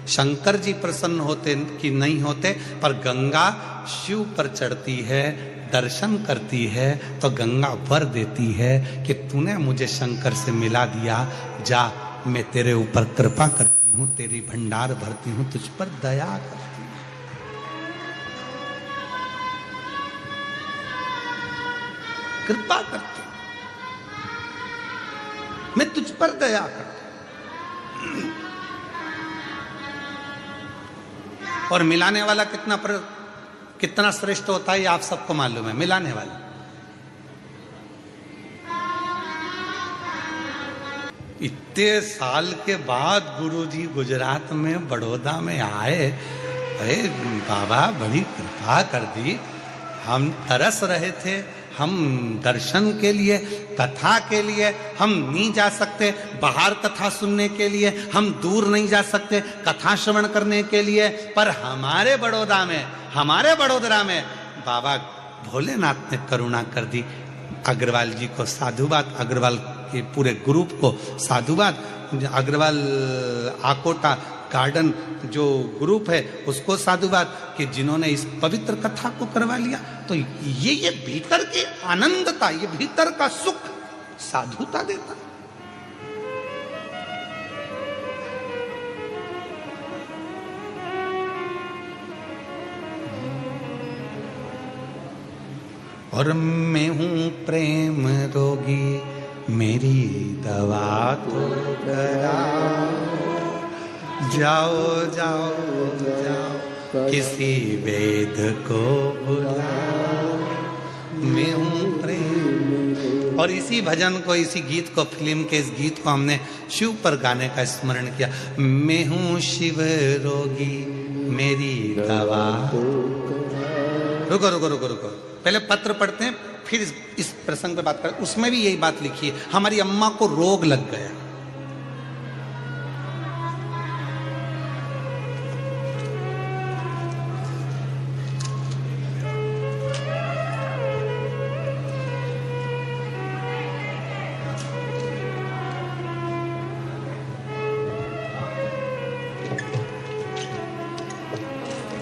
शंकर जी प्रसन्न होते कि नहीं होते, पर गंगा शिव पर चढ़ती है, दर्शन करती है, तो गंगा वर देती है कि तूने मुझे शंकर से मिला दिया, जा मैं तेरे ऊपर कृपा करती हूँ, तेरी भंडार भरती हूँ, तुझ पर दया करती हूँ। कृपा करते, मैं तुझ पर दया करता। और मिलाने वाला कितना श्रेष्ठ होता है ये आप सबको मालूम है। मिलाने वाला इतने साल के बाद गुरुजी गुजरात में बड़ौदा में आए, अरे बाबा बड़ी कृपा कर दी। हम तरस रहे थे, हम दर्शन के लिए, कथा के लिए हम नहीं जा सकते, बाहर कथा सुनने के लिए हम दूर नहीं जा सकते, कथा श्रवण करने के लिए, पर हमारे बड़ोदरा में बाबा भोलेनाथ ने करुणा कर दी। अग्रवाल जी को साधुवाद, अग्रवाल के पूरे ग्रुप को साधुवाद, अग्रवाल आकोटा गार्डन जो ग्रुप है उसको साधुवाद कि जिन्होंने इस पवित्र कथा को करवा लिया। तो ये भीतर की आनंदता, ये भीतर का सुख साधुता देता। और मैं हूं प्रेम रोगी, मेरी दवा तो कराओ, जाओ जाओ जाओ किसी वेद को बुलाओ, मैं हूं प्रेम। और इसी भजन को, इसी गीत को, फिल्म के इस गीत को हमने शिव पर गाने का स्मरण किया। मैं हूं शिव रोगी, मेरी दवा। रुको रुको रुको रुको, पहले पत्र पढ़ते हैं, फिर इस प्रसंग पे बात करें। उसमें भी यही बात लिखी है, हमारी अम्मा को रोग लग गया।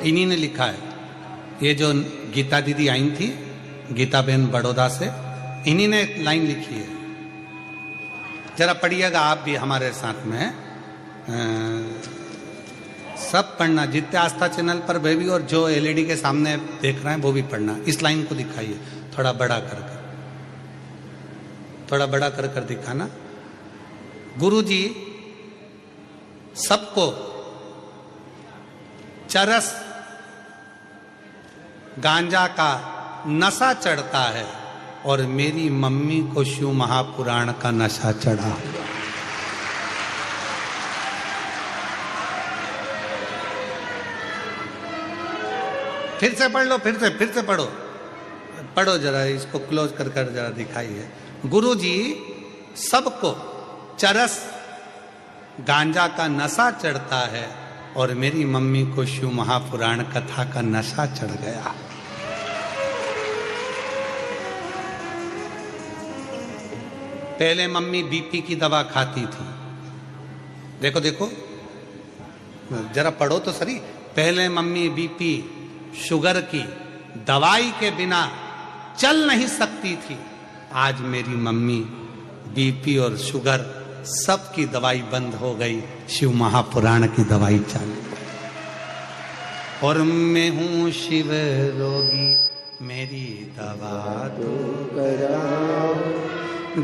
इन्हीं ने लिखा है, ये जो गीता दीदी आई थी, गीता बहन बड़ौदा से, इन्हीं ने एक लाइन लिखी है, जरा पढ़िएगा आप भी हमारे साथ में। सब पढ़ना, जितने आस्था चैनल पर भी और जो एलईडी के सामने देख रहे हैं वो भी पढ़ना। इस लाइन को दिखाइए थोड़ा बड़ा कर कर, थोड़ा बड़ा कर कर दिखाना। गुरुजी सबको चरस गांजा का नशा चढ़ता है और मेरी मम्मी को शिव महापुराण का नशा चढ़ा। फिर से पढ़ लो, फिर से पढ़ो जरा, इसको क्लोज कर कर जरा दिखाइए। गुरुजी सबको चरस गांजा का नशा चढ़ता है और मेरी मम्मी को शिव महापुराण कथा का नशा चढ़ गया। पहले मम्मी बीपी की दवा खाती थी, देखो देखो जरा पढ़ो तो सही। पहले मम्मी बीपी शुगर की दवाई के बिना चल नहीं सकती थी, आज मेरी मम्मी बीपी और शुगर सबकी दवाई बंद हो गई, शिव महापुराण की दवाई चालू। और मैं हूं शिव रोगी, मेरी दवा तो कराओ,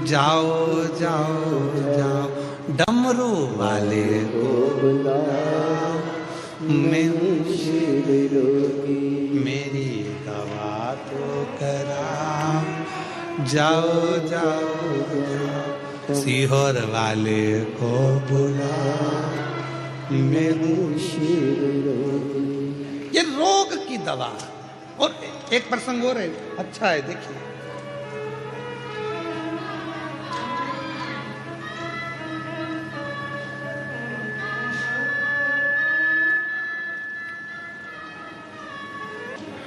जाओ जाओ जाओ डमरू वाले को बुलाओ, मैं हूं शिव रोगी, मेरी दवा तो कराओ, जाओ जाओ जाओ सीहोर वाले को बुलाओ, मैं हूं शिव रोगी। ये रोग की दवा। और एक प्रसंग और है, अच्छा है, देखिए।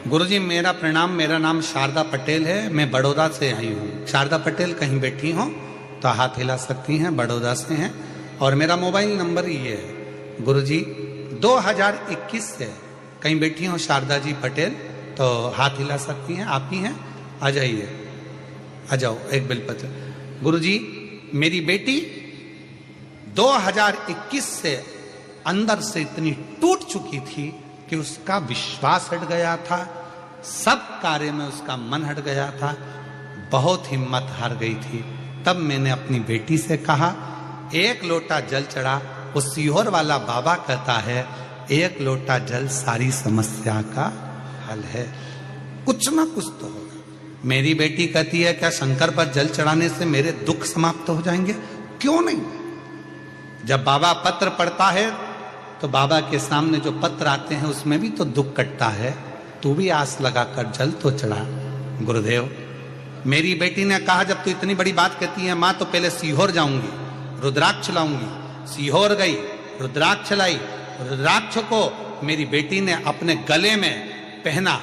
गुरुजी मेरा प्रणाम, मेरा नाम शारदा पटेल है, मैं बड़ौदा से आई हूँ। शारदा पटेल कहीं बैठी हो तो हाथ हिला सकती हैं, बड़ौदा से हैं। और मेरा मोबाइल नंबर ये है गुरुजी 2021 से, कहीं बैठी हो शारदा जी पटेल तो हाथ हिला सकती हैं, आप ही हैं, आ जाइए, आ जाओ। एक बेलपत्र। गुरुजी मेरी बेटी 2021 से अंदर से इतनी टूट चुकी थी कि उसका विश्वास हट गया था, सब कार्य में उसका मन हट गया था, बहुत हिम्मत हार गई थी। तब मैंने अपनी बेटी से कहा, एक लोटा जल चढ़ा। वो सीहोर वाला बाबा कहता है, एक लोटा जल सारी समस्या का हल है, कुछ ना कुछ तो होगा। मेरी बेटी कहती है, क्या शंकर पर जल चढ़ाने से मेरे दुख समाप्त हो जाएंगे? क्यों नहीं। जब बाबा पत्र पढ़ता है तो बाबा के सामने जो पत्र आते हैं उसमें भी तो दुख कटता है। तू भी आस लगाकर जल तो चढ़ा। गुरुदेव, मेरी बेटी ने कहा, जब तू इतनी बड़ी बात कहती है माँ, तो पहले सीहोर जाऊंगी, रुद्राक्ष लाऊंगी। सीहोर गई, रुद्राक्ष लाई। रुद्राक्ष को मेरी बेटी ने अपने गले में पहना,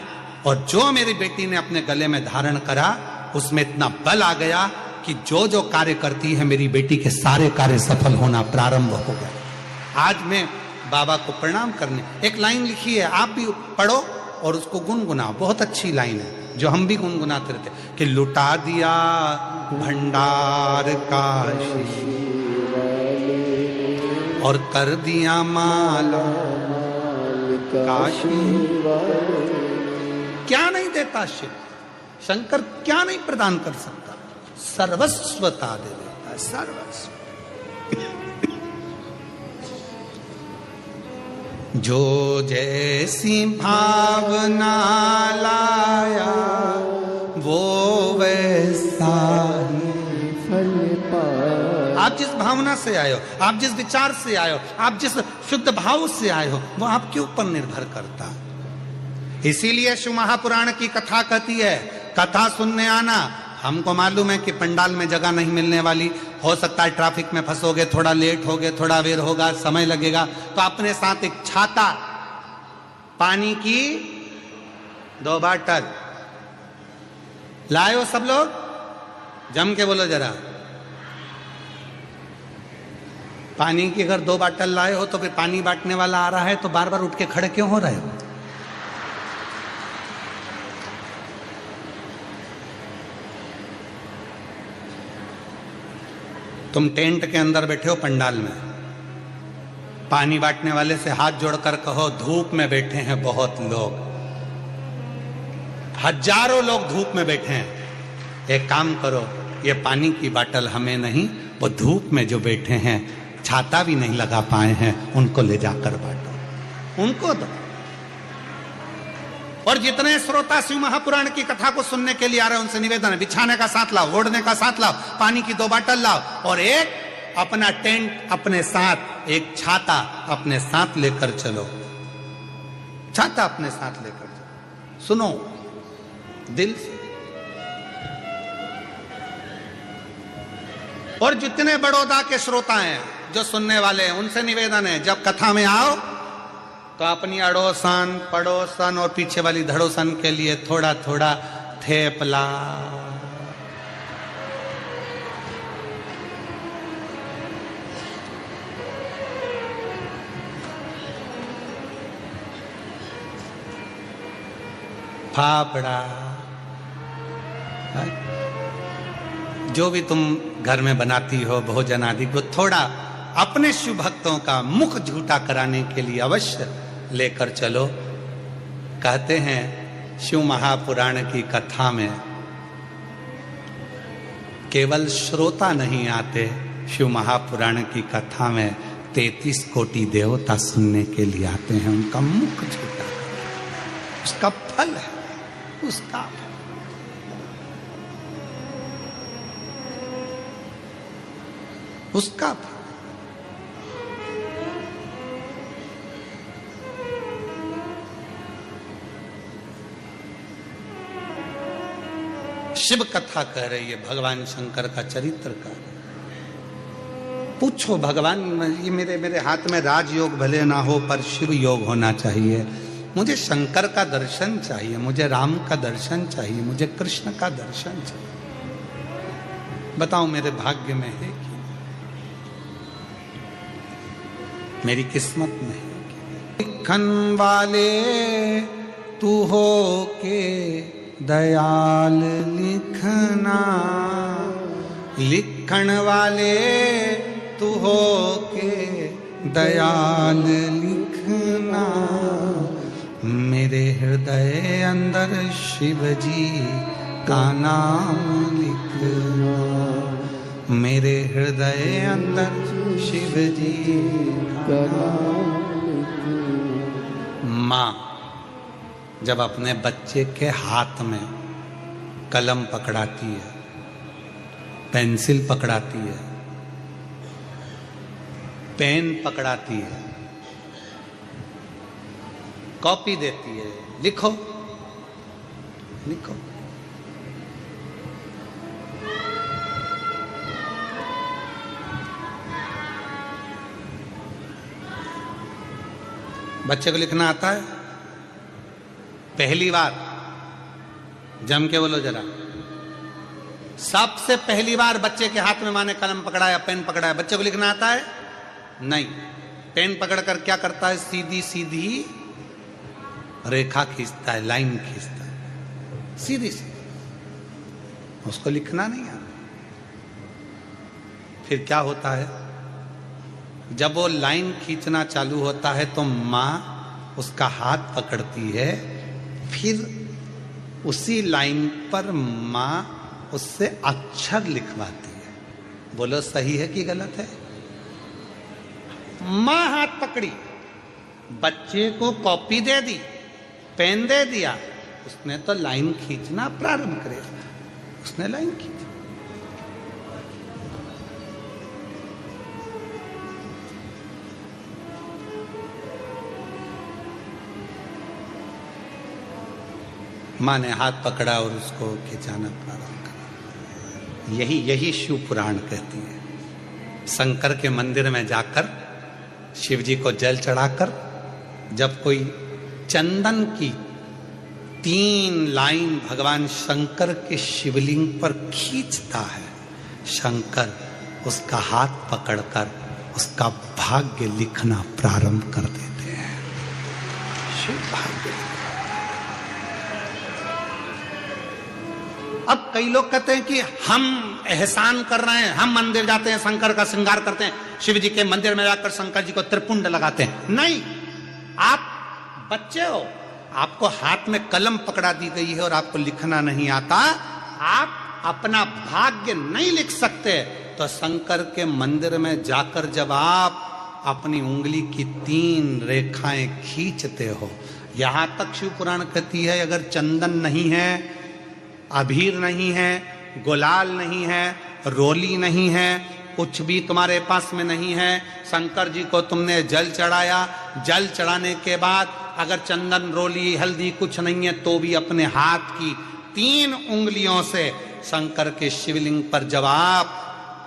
और जो मेरी बेटी ने अपने गले में धारण करा, उसमें इतना बल आ गया कि जो जो कार्य करती है मेरी बेटी के सारे कार्य सफल होना प्रारंभ हो गए। आज मैं बाबा को प्रणाम करने, एक लाइन लिखी है, आप भी पढ़ो और उसको गुनगुनाओ। बहुत अच्छी लाइन है जो हम भी गुनगुनाते रहते कि लुटा दिया भंडार काशी और कर दिया माल काशी। क्या नहीं देता शिव? शंकर क्या नहीं प्रदान कर सकता? सर्वस्वता दे देता है, सर्वस्व। जो जैसी भावना लाया वो वैसा ही फल पाया। आप जिस भावना से आए हो, आप जिस विचार से आए हो, आप जिस शुद्ध भाव से आए हो, वो आपके ऊपर निर्भर करता है। इसीलिए शिव महापुराण की कथा कहती है, कथा सुनने आना। हमको मालूम है कि पंडाल में जगह नहीं मिलने वाली, हो सकता है ट्रैफिक में फंसोगे, थोड़ा लेट होगे, थोड़ा देर होगा, समय लगेगा, तो अपने साथ एक छाता, पानी की 2 बाटल लाए हो। सब लोग जम के बोलो जरा, पानी की अगर 2 बाटल लाए हो तो फिर पानी बांटने वाला आ रहा है तो बार बार उठ के खड़े क्यों हो रहे हो? तुम टेंट के अंदर बैठे हो पंडाल में, पानी बांटने वाले से हाथ जोड़कर कहो, धूप में बैठे हैं बहुत लोग, हजारों लोग धूप में बैठे हैं, एक काम करो, ये पानी की बाटल हमें नहीं, वो धूप में जो बैठे हैं, छाता भी नहीं लगा पाए हैं, उनको ले जाकर बांटो, उनको दो। और जितने श्रोता शिव महापुराण की कथा को सुनने के लिए आ रहे हैं उनसे निवेदन है, बिछाने का साथ लाओ, ओढ़ने का साथ लाओ, पानी की 2 बाटल लाओ, और एक अपना टेंट अपने साथ, एक छाता अपने साथ लेकर चलो, छाता अपने साथ लेकर चलो। सुनो दिल से। और जितने बड़ौदा के श्रोता हैं जो सुनने वाले हैं उनसे निवेदन है, जब कथा में आओ तो अपनी अड़ोसन पड़ोसन और पीछे वाली धड़ोसन के लिए थोड़ा थोड़ा थेपला, फाफड़ा, जो भी तुम घर में बनाती हो भोजन आदि को थोड़ा अपने शिव भक्तों का मुख झूठा कराने के लिए अवश्य लेकर चलो। कहते हैं शिव महापुराण की कथा में केवल श्रोता नहीं आते, शिव महापुराण की कथा में 33 कोटि देवता सुनने के लिए आते हैं। उनका मुख झूठा, उसका फल है, उसका उसका शिव कथा कह रही है, भगवान शंकर का चरित्र का। पूछो भगवान, ये मेरे हाथ में राजयोग भले ना हो पर शिव योग होना चाहिए, मुझे शंकर का दर्शन चाहिए, मुझे राम का दर्शन चाहिए, मुझे कृष्ण का दर्शन चाहिए। बताओ मेरे भाग्य में है कि मेरी किस्मत में है कि? लिखन वाले तू हो के दयाल लिखना, लिखण वाले तू हो के दयाल लिखना, मेरे हृदय अंदर शिव जी का नाम लिखना, मेरे हृदय अंदर शिव जी का नाम लिखना। माँ जब अपने बच्चे के हाथ में कलम पकड़ाती है, पेंसिल पकड़ाती है, पेन पकड़ाती है, कॉपी देती है, लिखो लिखो, बच्चे को लिखना आता है? पहली बार जम के बोलो जरा, सबसे पहली बार बच्चे के हाथ में माँ ने कलम पकड़ाया, पेन पकड़ाया, बच्चे को लिखना आता है? नहीं। पेन पकड़कर क्या करता है? सीधी सीधी रेखा खींचता है, लाइन खींचता है, सीधी सीधी। उसको लिखना नहीं आता। फिर क्या होता है? जब वो लाइन खींचना चालू होता है तो माँ उसका हाथ पकड़ती है, फिर उसी लाइन पर माँ उससे अक्षर लिखवाती है। बोलो सही है कि गलत है? माँ हाथ पकड़ी, बच्चे को कॉपी दे दी, पेन दे दिया, उसने तो लाइन खींचना प्रारंभ करेगा। उसने लाइन खींची। माँ ने हाथ पकड़ा और उसको खिंचाना प्रारंभ करा। यही शिव पुराण कहती है। शंकर के मंदिर में जाकर शिव जी को जल चढ़ाकर जब कोई चंदन की 3 लाइन भगवान शंकर के शिवलिंग पर खींचता है, शंकर उसका हाथ पकड़कर उसका भाग्य लिखना प्रारंभ कर देते हैं। शिव भाग्य। अब कई लोग कहते हैं कि हम एहसान कर रहे हैं, हम मंदिर जाते हैं, शंकर का श्रृंगार करते हैं, शिव जी के मंदिर में जाकर शंकर जी को त्रिपुंड लगाते हैं। नहीं, आप बच्चे हो, आपको हाथ में कलम पकड़ा दी गई है और आपको लिखना नहीं आता, आप अपना भाग्य नहीं लिख सकते, तो शंकर के मंदिर में जाकर जब आप अपनी उंगली की 3 रेखाएं खींचते हो, यहां तक शिव पुराण कहती है अगर चंदन नहीं है, अबीर नहीं है, गुलाल नहीं है, रोली नहीं है, कुछ भी तुम्हारे पास में नहीं है, शंकर जी को तुमने जल चढ़ाया, जल चढ़ाने के बाद अगर चंदन रोली हल्दी कुछ नहीं है तो भी अपने हाथ की 3 उंगलियों से शंकर के शिवलिंग पर जब आप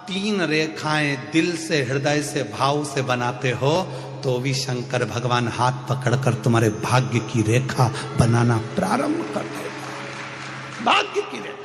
3 रेखाएं दिल से, हृदय से, भाव से बनाते हो तो भी शंकर भगवान हाथ पकड़कर तुम्हारे भाग्य की रेखा बनाना प्रारंभ कर देगा। भाग्य की रेखा।